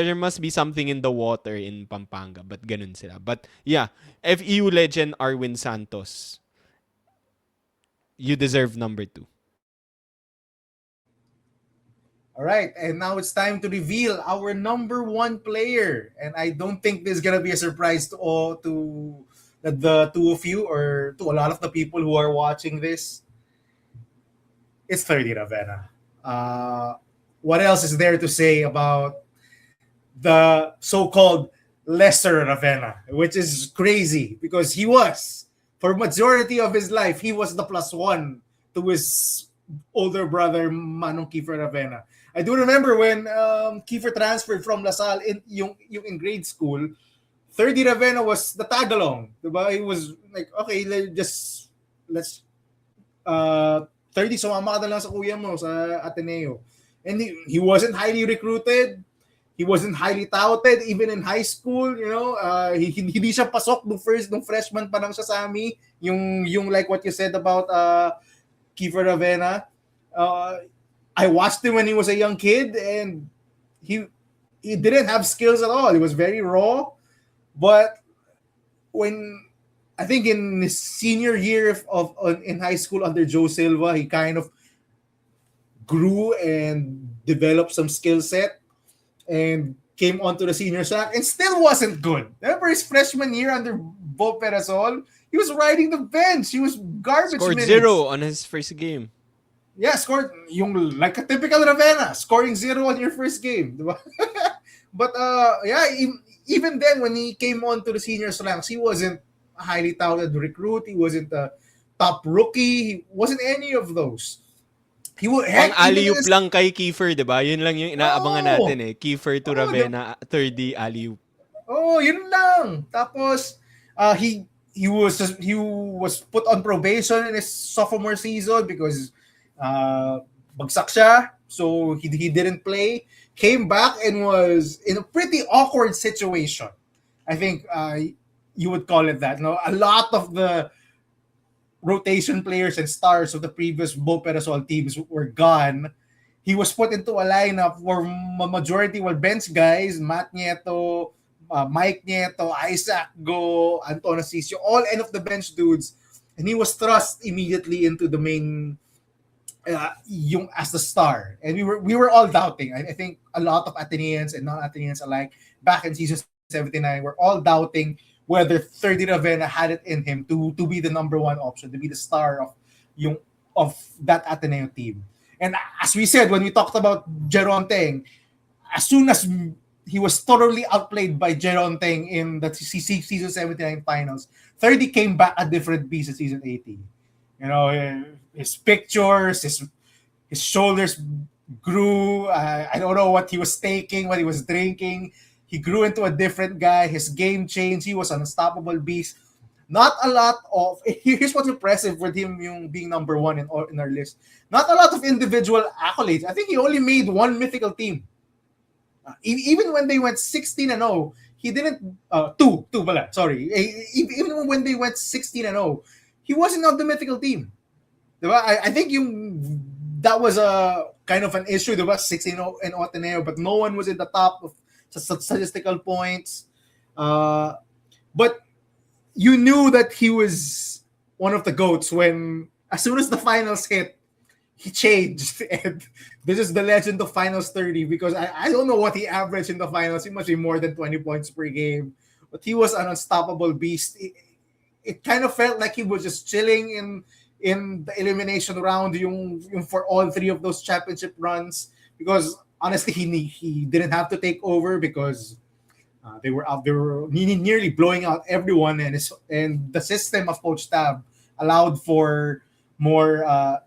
something in the water in Pampanga. But ganun sila. But yeah, FEU legend Arwin Santos. You deserve number 2. All right, and now it's time to reveal our number 1 player. And I don't think this is gonna be a surprise to the two of you or to a lot of the people who are watching this. It's 30 Ravenna. What else is there to say about the so-called lesser Ravenna, which is crazy because he was, for majority of his life, he was the +1 to his older brother Manong Kiefer Ravenna. I do remember when Kiefer transferred from LaSalle in grade school, 30 Ravenna was the tag-along. Diba? He was like, okay, let's 30, sumama ka na lang sa kuya mo sa Ateneo. And he wasn't highly recruited. He wasn't highly touted even in high school, you know. Hindi siya pasok nung freshman pa lang siya sa AMI. Yung like what you said about Kiefer Ravenna. I watched him when he was a young kid and he didn't have skills at all. He was very raw. But when I think in his senior year in high school under Joe Silva, he kind of grew and developed some skill set and came onto the senior track and still wasn't good. Remember his freshman year under Bo Perasol? He was riding the bench. He was garbage Scored minutes. 0 on his first game. Yeah, scored yung like a typical Ravenna, scoring 0 on your first game. Diba? But yeah, even then when he came on to the seniors ranks, he wasn't a highly touted recruit. He wasn't a top rookie. He wasn't any of those. He would Pang alley-oop lang kay Kiefer, 'di ba? Yun lang yung inaabangan natin eh. Kiefer to Ravenna, 30 alley-oop. Oh, yun lang. Tapos he was put on probation in his sophomore season because bagsak siya. So he didn't play. Came back and was in a pretty awkward situation. I think you would call it that. No, a lot of the rotation players and stars of the previous Bo Perasol teams were gone. He was put into a lineup where majority were bench guys, Matt Nieto, Mike Nieto, Isaac Go, Anton Asisio, all end of the bench dudes. And he was thrust immediately into the main as the star. And we were all doubting. I think a lot of Ateneans and non-Ateneans alike back in season 79 were all doubting whether 30 Ravenna had it in him to be the number 1 option, to be the star of that Ateneo team. And as we said, when we talked about Jeron Teng, as soon as he was thoroughly outplayed by Jeron Teng in the season 79 finals, 30 came back a different beast in season 80. You know, his pictures, His shoulders grew. I don't know what he was taking, what he was drinking. He grew into a different guy. His game changed. He was an unstoppable beast. Not a lot of here's what's impressive with him yung being number one in our list. Not a lot of individual accolades. I think he only made one mythical team. Even when they went 16-0, he didn't two pala, sorry. Even when they went 16-0, he wasn't on the mythical team. Diba? I think that was a kind of an issue, diba? 16-0 and Ateneo, but no one was in the top of statistical points. But you knew that he was one of the GOATs when, as soon as the finals hit, he changed. And this is the legend of Finals 30 because I don't know what he averaged in the finals. He must be more than 20 points per game. But he was an unstoppable beast. It kind of felt like he was just chilling in the elimination round yung for all three of those championship runs. Because honestly, he didn't have to take over because they were nearly blowing out everyone, and the system of Coach Tab allowed for more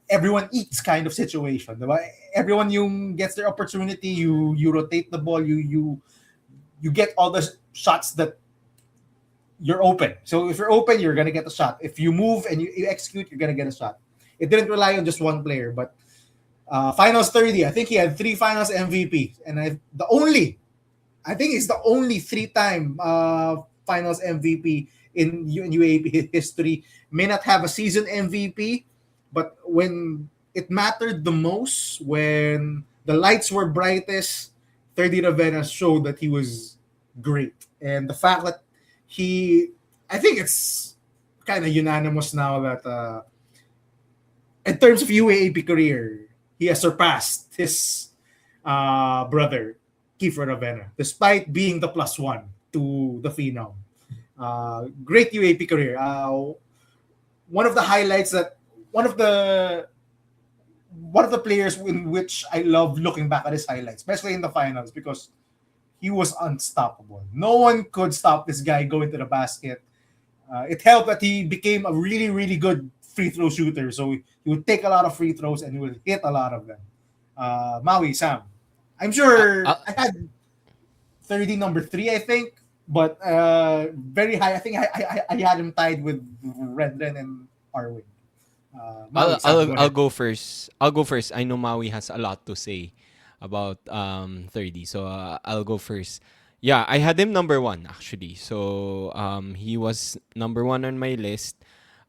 everyone eats kind of situation. Diba? Everyone yung gets their opportunity, you rotate the ball, you get all the shots that you're open. So if you're open, you're gonna get a shot. If you move and you execute, you're gonna get a shot. It didn't rely on just one player, but Finals 30, I think he had 3 Finals MVP, and I think he's the only 3-time Finals MVP in UAAP history. May not have a season MVP, but when it mattered the most, when the lights were brightest, 30 Ravenna showed that he was great. And the fact that I think it's kind of unanimous now that in terms of UAAP career, he has surpassed his brother, Kiefer Ravenna, despite being the +1 to the Phenom. Great UAP career. One of the highlights that one of the players in which I love looking back at his highlights, especially in the finals, because he was unstoppable. No one could stop this guy going to the basket. It helped that he became a really, really good free throw shooter. So he would take a lot of free throws and he would hit a lot of them. Maui, Sam, I'm sure I had 30 number 3, I think, but very high. I think I had him tied with Redren and Arwin. I'll go first. I know Maui has a lot to say about 30, so I'll go first. Yeah, I had him number 1 actually. So he was number 1 on my list.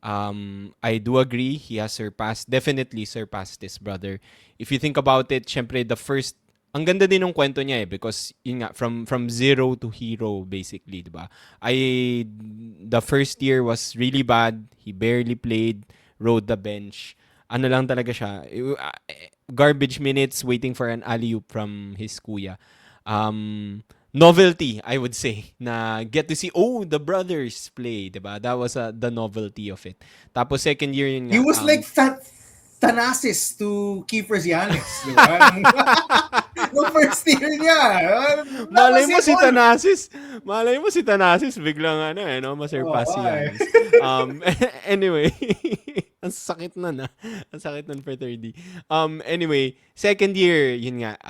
I do agree he has definitely surpassed his brother. If you think about it, syempre the first, ang ganda din ng kwento niya because yun nga, from zero to hero basically, diba? The first year was really bad. He barely played, rode the bench. Ano lang talaga siya, garbage minutes waiting for an alley-oop from his kuya. Novelty, I would say, na get to see, the brothers play, diba? That was the novelty of it. Tapos second year yun nga. He was like Thanasis to Kiefer's Giannis, diba? No first year niya. Malay mo si Thanasis biglang masurpass si Giannis. Anyway, ang sakit nun Ang sakit nun for 30. Anyway, second year, yun nga,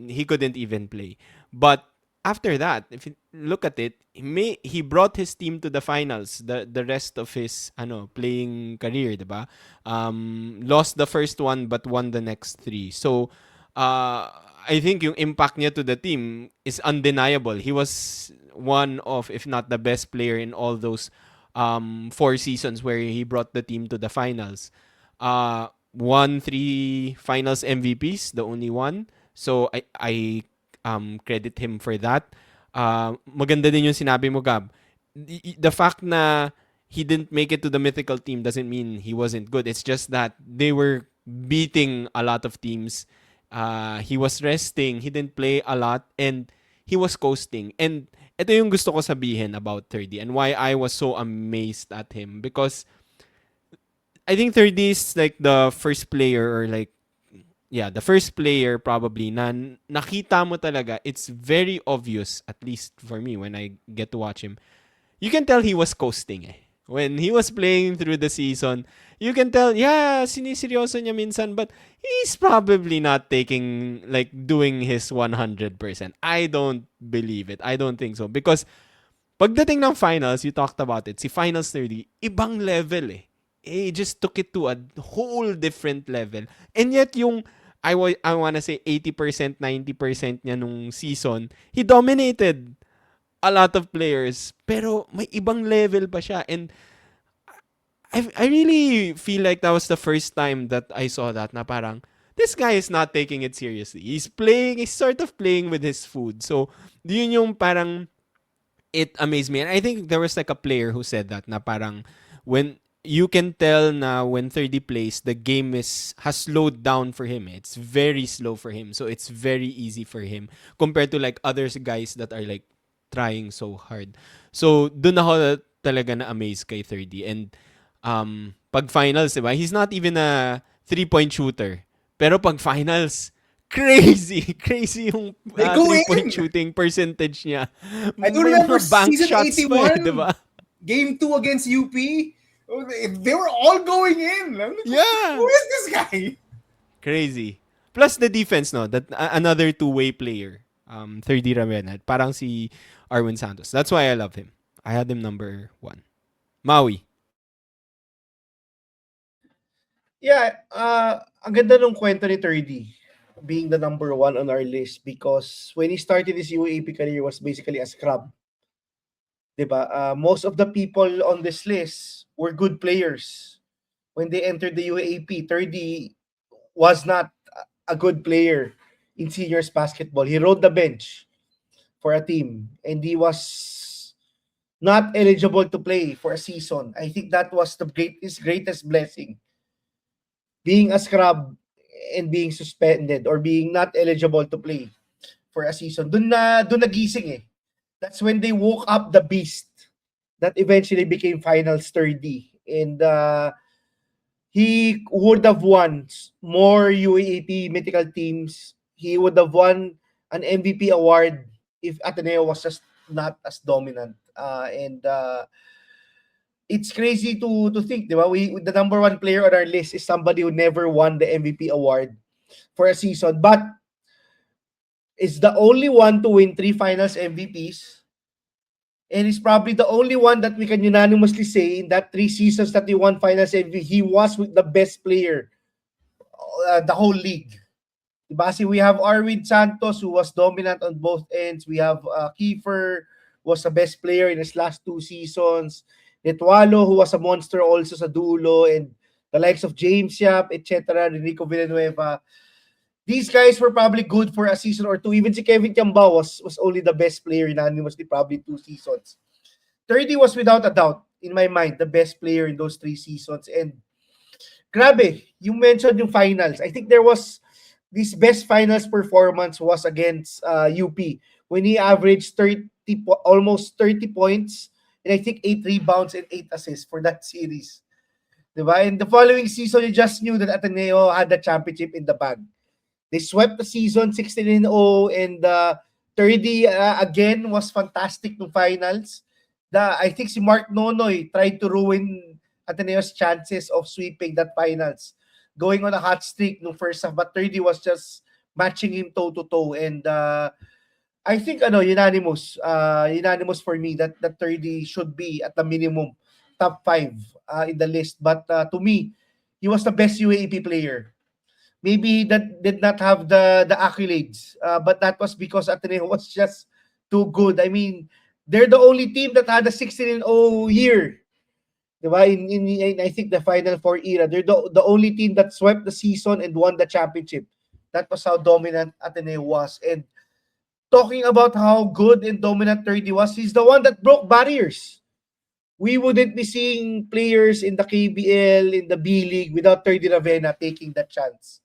he couldn't even play. But after that, if you look at it, he brought his team to the finals the rest of his playing career, diba? Lost the first one but won the next 3. So I think yung impact niya to the team is undeniable. He was one of, if not the best player in all those 4 seasons where he brought the team to the finals. Won 3 finals MVPs, the only one. So I credit him for that. Maganda din yung sinabi mo, Gab. The fact na he didn't make it to the mythical team doesn't mean he wasn't good. It's just that they were beating a lot of teams. He was resting. He didn't play a lot and he was coasting. And ito yung gusto ko sabihin about 30 and why I was so amazed at him, because I think 30 is like the first player the first player probably na nakita mo talaga, it's very obvious, at least for me when I get to watch him. You can tell he was coasting When he was playing through the season, you can tell, yeah, siniseryoso niya minsan, but he's probably not taking, like, doing his 100%. I don't believe it. I don't think so. Because, pagdating ng finals, you talked about it, si Finals 30, ibang level eh. He just took it to a whole different level. And yet, yung, I wanna say 80%, 90% niya nung season, he dominated a lot of players. Pero, may ibang level pa siya. And, I really feel like that was the first time that I saw that na parang, this guy is not taking it seriously. He's sort of playing with his food. So, yun yung parang, it amazed me. And I think there was like a player who said that na parang, when, you can tell na when 30 plays, the game has slowed down for him. It's very slow for him. So, it's very easy for him compared to like other guys that are like trying so hard. So, dun ako talaga na amaze kay 30. And, pag finals, diba? He's not even a 3-point shooter. Pero pag finals, crazy. Crazy yung They go 3-point in. shooting percentage niya. I do May remember mga bank season shots 81, pa diba? Game 2 against UP. They were all going in. I'm like, Yeah. who is this guy? Crazy. Plus the defense, no? That another two-way player. 30 Ravenna. Parang si Arwin Santos. That's why I love him. I had him number 1. Maui. Yeah, ang ganda nung kwento ni 30 being the number 1 on our list because when he started his UAAP career was basically a scrub. Diba? Most of the people on this list were good players. When they entered the UAAP, 30 was not a good player in seniors basketball. He rode the bench for a team and he was not eligible to play for a season. I think that was his greatest blessing. Being a scrub and being suspended or being not eligible to play for a season. Doon nagising eh. That's when they woke up the beast that eventually became Finals 30. And he would have won more UAAP mythical teams. He would have won an MVP award if Ateneo was just not as dominant. And it's crazy to think, di ba? The number 1 player on our list is somebody who never won the MVP award for a season, but is the only one to win 3 finals MVPs. And he's probably the only one that we can unanimously say in that 3 seasons that he won finals MVP, he was with the best player, the whole league. Diba? We have Arwin Santos who was dominant on both ends. We have Kiefer was the best player in his last 2 seasons. Netualo who was a monster also sa dulo, and the likes of James Yap, etc., Rico Villanueva. These guys were probably good for a season or 2. Even si Kevin Tiamba was only the best player unanimously, probably 2 seasons. 30 was without a doubt, in my mind, the best player in those 3 seasons. And grabe, you mentioned yung finals. I think there was this best finals performance was against UP when he averaged almost 30 points and I think 8 rebounds and 8 assists for that series. Diba? And the following season, you just knew that Ateneo had the championship in the bag. They swept the season 16-0 and 30 again was fantastic no finals. I think si Mark Nonoy tried to ruin Ateneo's chances of sweeping that finals. Going on a hot streak no first half, but 30 was just matching him toe-to-toe. And I think unanimous for me that 30 should be at the minimum top 5 in the list. But to me, he was the best UAAP player. Maybe that did not have the accolades, but that was because Ateneo was just too good. I mean, they're the only team that had a 16-0 year. Diba? In I think the Final Four era, they're the only team that swept the season and won the championship. That was how dominant Ateneo was. And talking about how good and dominant 30 was, he's the one that broke barriers. We wouldn't be seeing players in the KBL, in the B League without 30 Ravenna taking that chance.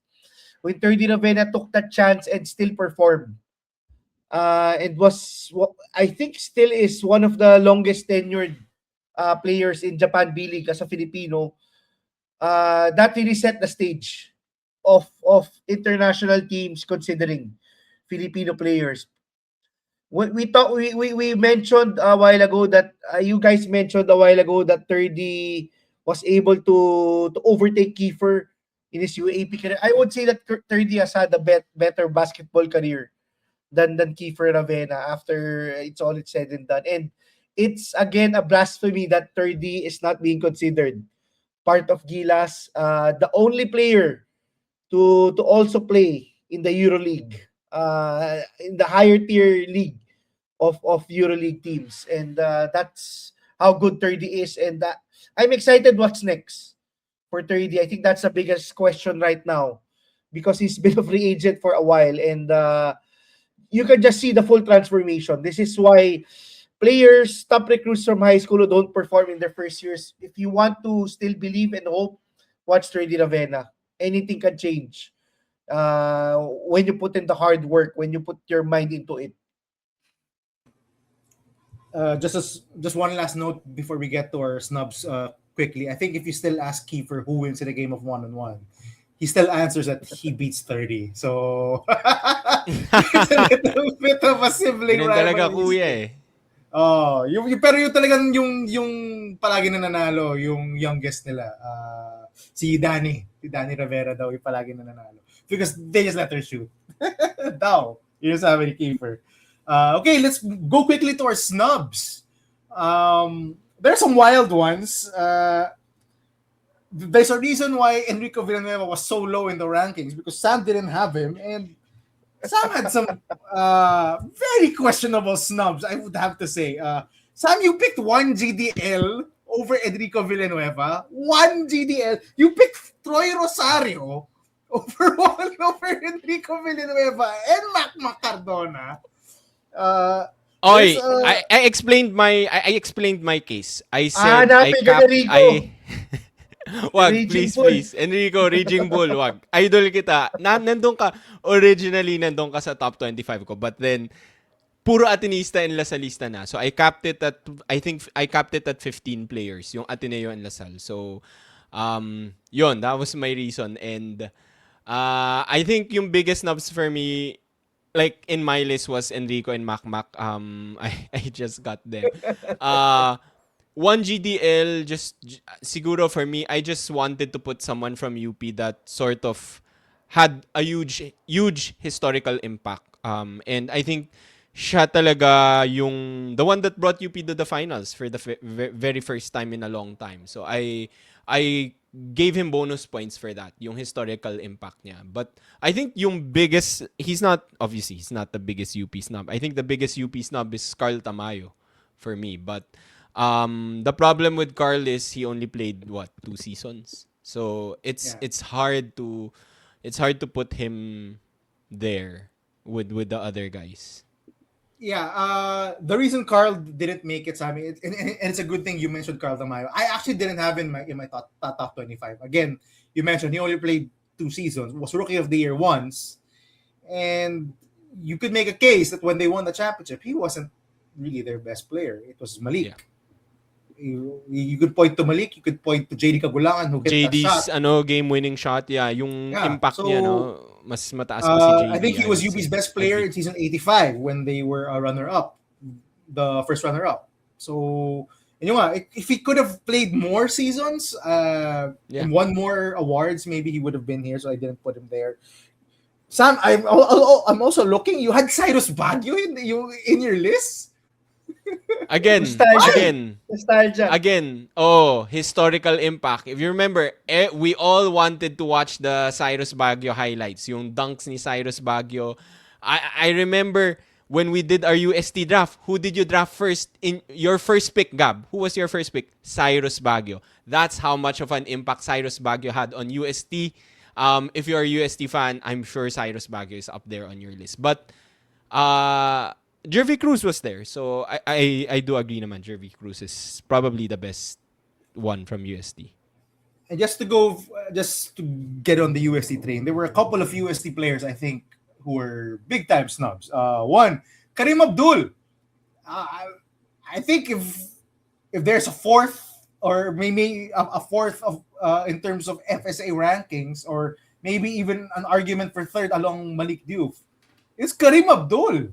When 30 Ravenna took that chance and still performed, and was, I think, still is one of the longest tenured players in Japan B League as a Filipino, that really set the stage of international teams considering Filipino players. we mentioned a while ago that you guys mentioned a while ago that 30 was able to overtake Kiefer in his UAP career. I would say that 30 has had a better basketball career than Kiefer Ravena after it's said and done. And it's again a blasphemy that 30 is not being considered part of Gilas. The only player to also play in the EuroLeague, in the higher tier league of EuroLeague teams, and that's how good 30 is. And I'm excited what's next for 30. I think that's the biggest question right now because he's been a free agent for a while, and you can just see the full transformation. This is why players, top recruits from high school who don't perform in their first years, if you want to still believe and hope, watch 30 Ravenna. Anything can change when you put in the hard work, when you put your mind into it. Just one last note before we get to our snubs quickly. I think if you still ask Kiefer who wins in a game of 1-on-1, he still answers that he beats 30. So it's a little bit of a sibling Ganun talaga rivalry. kuya eh. Oh, pero yung talagang yung palagi nananalo, yung youngest nila. Si Danny Rivera daw yung palagi nananalo. Because they just let her shoot. Daw. Yun sabi ni Kiefer. Okay, let's go quickly to our snubs. There are some wild ones. There's a reason why Enrico Villanueva was so low in the rankings because Sam didn't have him, and Sam had some very questionable snubs, I would have to say. Sam, you picked one GDL over Enrico Villanueva. One GDL. You picked Troy Rosario over Enrico Villanueva and Mac Cardona. Oy, There's, I explained my case. I said Hanapin ka, Enrico. Wag, Raging please, Bull. please. Enrico, Raging Bull, wag. Idol kita. Nandun ka, originally nandun ka sa top 25 ko. But then, puro Atenista and Lasalista na. So, I capped it at 15 players, yung Ateneo and Lasal. So, yun, that was my reason. And, I think yung biggest snubs for me, like, in my list was Enrico and Macmac. I just got them. One GDL, siguro for me, I just wanted to put someone from UP that sort of had a huge historical impact. And I think siya talaga the one that brought UP to the finals for the very first time in a long time. So I gave him bonus points for that, yung historical impact niya. But I think yung biggest, he's not the biggest UP snub. I think the biggest UP snub is Carl Tamayo for me. But the problem with Carl is he only played 2 seasons. So it's hard to put him there with the other guys. Yeah, the reason Carl didn't make it, Sammy, and it's a good thing you mentioned Carl Tamayo. I actually didn't have him in my top 25. Again, you mentioned he only played 2 seasons, was Rookie of the Year once, and you could make a case that when they won the championship, he wasn't really their best player. It was Malik. Yeah. You could point to Malik, you could point to JD Kagulangan who hit the shot. JD's game-winning shot, yung impact niya, mas mataas pa si JD. I think he was UP's best player in season 85 when they were a runner-up, the first runner-up. So, if he could have played more seasons and won more awards, maybe he would have been here. So I didn't put him there. Sam, I'm also looking. You had Cyrus Baguio in your list. Again, historical impact. If you remember, we all wanted to watch the Cyrus Baguio highlights, yung dunks ni Cyrus Baguio. I remember when we did our UST draft, who did you draft first in your first pick, Gab? Who was your first pick? Cyrus Baguio. That's how much of an impact Cyrus Baguio had on UST. If you're a UST fan, I'm sure Cyrus Baguio is up there on your list. But Jervy Cruz was there. So I do agree naman, Jervy Cruz is probably the best one from UST. And just to get on the UST train, there were a couple of UST players, I think, who were big time snubs. One, Karim Abdul. I think if there's a fourth or maybe a fourth of in terms of FSA rankings, or maybe even an argument for third along Malik Diouf, it's Karim Abdul.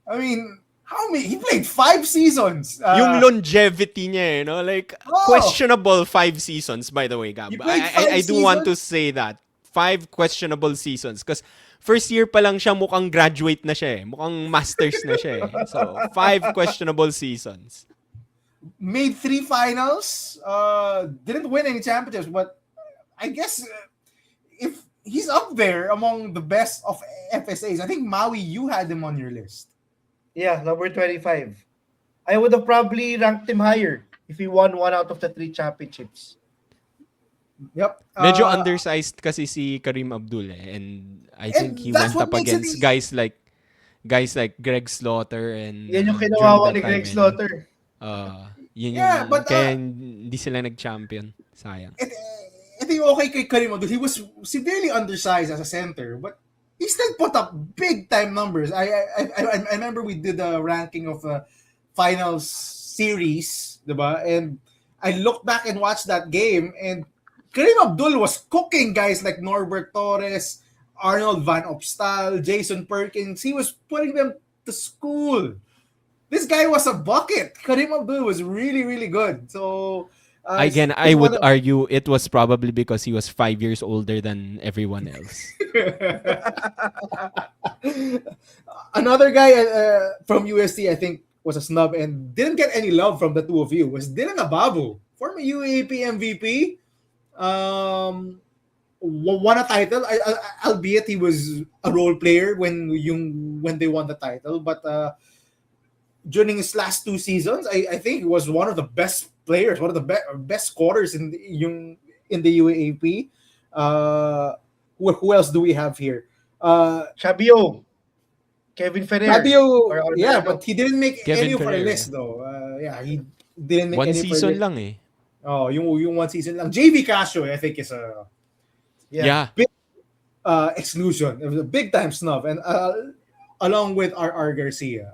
I mean, How many? He played 5 seasons. Yung longevity niya, like questionable 5 seasons, by the way, Gab. He played I five do want to seasons. say that. 5 questionable seasons. Because first year pa lang siya mukhang graduate na siya eh. Mukhang masters na siya eh. So, 5 questionable seasons. Made 3 finals. Didn't win any championships, but I guess if he's up there among the best of FSAs, I think Maui, you had him on your list. Yeah, number 25. I would have probably ranked him higher if he won 1 out of the 3 championships. Yep. Medyo undersized kasi si Kareem Abdul eh. And I think he that's went what up makes it against guys like Greg Slaughter and Yan yung during kinawawa that ni Greg time, Slaughter. Yun Yeah, yung, but, kaya hindi sila nag-champion. Sayang. I think okay kay Karim Abdul. He was severely undersized as a center, but he still put up big time numbers. I remember we did a ranking of finals series, diba? And I looked back and watched that game, and Karim Abdul was cooking guys like Norbert Torres, Arnold Van Opstal, Jason Perkins. He was putting them to school. This guy was a bucket. Karim Abdul was really, really good. So Again, I he's would one of- argue it was probably because he was 5 years older than everyone else. Another guy from UST, I think, was a snub and didn't get any love from the two of you was Dylan Ababu, former UAAP MVP. Won a title, albeit he was a role player when they won the title. But during his last 2 seasons, I think he was one of the best players, one of the best scorers in the UAAP. Who else do we have here? Chabio. Kevin Ferrer. Fabio, Or yeah, Alberto. but he didn't make Kevin any of our Ferrer. list though. Yeah, he didn't make One any of our season list. lang eh. Oh, yung 1 season lang. JV Casio, I think, is a Yeah. exclusion. It was a big time snub, and along with R. Garcia,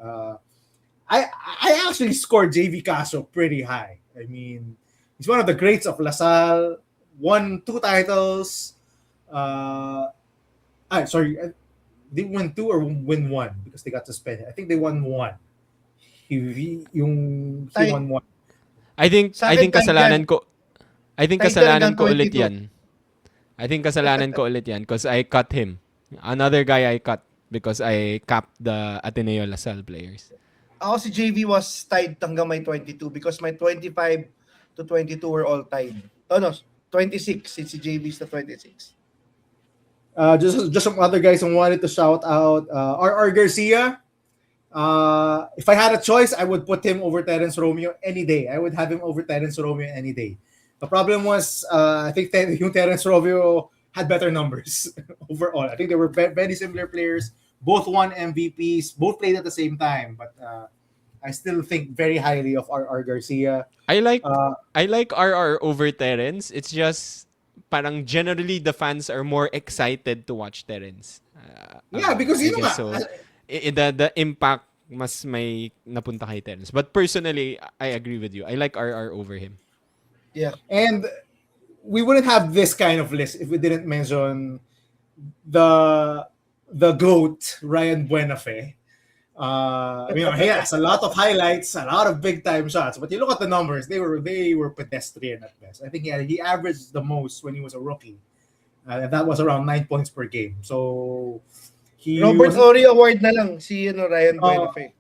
I actually scored JV Casio pretty high. I mean, he's one of the greats of LaSalle. Won 2 titles. They won 2 or win 1 because they got suspended. I think they won 1. He won 1. I think Sa akin, kasalanan ko Hanggang ulit 22. yan. I think kasalanan ko ulit yan because I cut him. Another guy I cut because I capped the Ateneo LaSalle players. Ako si JV was tied hanggang my 22 because my 25 to 22 were all tied. Oh no, 26 since si JV is the 26. Just some other guys who wanted to shout out. R. Garcia. If I had a choice, I would put him over Terence Romeo any day. I would have him over Terence Romeo any day. The problem was, I think yung Terence Romeo had better numbers overall. I think they were very similar players. Both won MVPs. Both played at the same time. But I still think very highly of R. Garcia. I like RR over Terence. It's just parang generally the fans are more excited to watch Terence. Yeah, because I you know guess so. The impact mas may napunta kay Terence. But personally, I agree with you. I like RR over him. Yeah. And we wouldn't have this kind of list if we didn't mention the GOAT, Ryan Buenafe. He has a lot of highlights, a lot of big time shots, but you look at the numbers, they were pedestrian at best. I think he averaged the most when he was a rookie. And that was around 9 points per game. So Robert Ory Award na lang si Ryan Buenafe.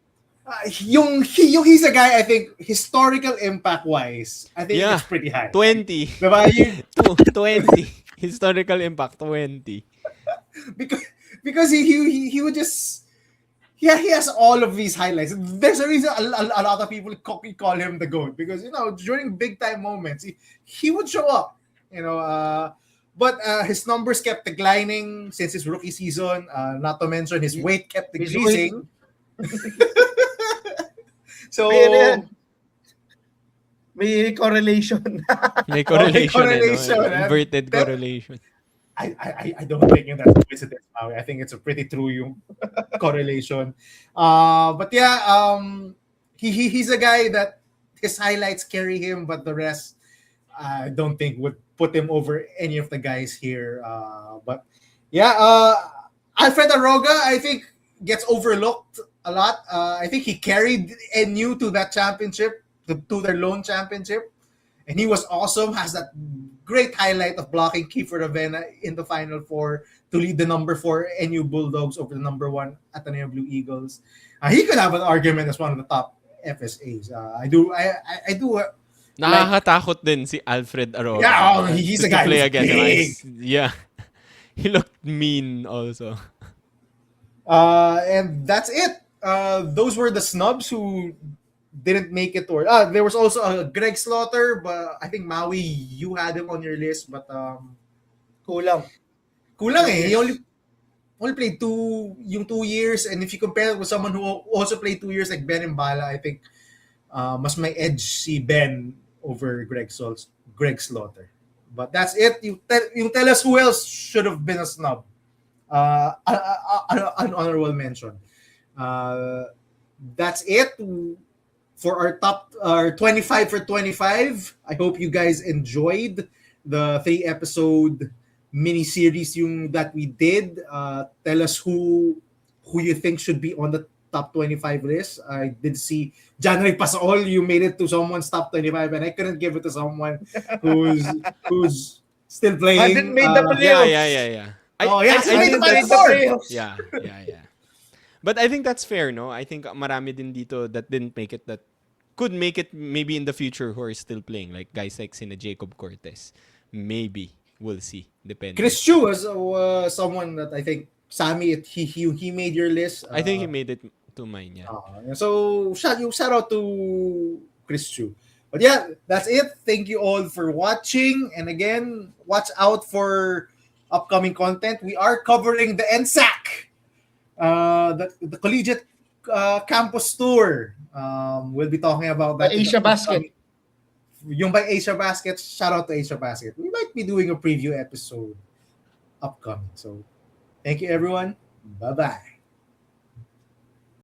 He's a guy, I think, historical impact wise, I think it's pretty high. 20. Diba? 20. Historical impact 20. Because he would just he has all of these highlights. There's a reason a lot of people call him the GOAT because during big time moments he would show up. But his numbers kept declining since his rookie season. Not to mention his weight kept decreasing. So may correlation. May correlation. Inverted Pero, correlation. I don't think that's a coincidence. I think it's a pretty true yung correlation. But yeah, he's a guy that his highlights carry him, but the rest I don't think would put him over any of the guys here. But yeah, Alfred Aroga, I think, gets overlooked a lot. I think he carried NU to that championship, to their lone championship. And he was awesome. Has that great highlight of blocking Kiefer Ravena in the Final Four to lead the number 4 NU Bulldogs over the number 1 Ateneo Blue Eagles. He could have an argument as one of the top FSAs. I do. Nakakatakot din si Alfred Aroa. Yeah, he's a guy to play who's against him. big. Yeah. He looked mean also. And that's it. Those were the snubs who didn't make it. Or there was also a Greg Slaughter, but I think Maui, you had him on your list, but Kulang. kulang eh. He only played 2 years, and if you compare it with someone who also played 2 years like Ben Imbala, I think mas may edge si Ben over Greg Slaughter. But that's it. You tell us who else should have been a snub. An honorable mention. That's it for our 25 for 25. I hope you guys enjoyed the 3-episode mini-series that we did. Tell us who you think should be on the top 25 list. I did see January Pasaol, you made it to someone's top 25, and I couldn't give it to someone who's still playing. Hadn't made the playoffs. Yeah. He made the Hadn't Final made the Four. playoffs. Yeah. But I think that's fair, no? I think marami din dito that didn't make it, that could make it maybe in the future, who are still playing. Like guys like sina Jacob Cortez. Maybe. We'll see. Depende. Chris Chu was someone that I think, Sammy, he made your list. I think he made it to mine, yeah. So shout out to Chris Chu. But yeah, that's it. Thank you all for watching. And again, watch out for upcoming content. We are covering the NSAC, the collegiate campus tour. We'll be talking about that. The Asia Basket. Yung by Asia Basket, shout out to Asia Basket. We might be doing a preview episode upcoming. So thank you, everyone. Bye-bye.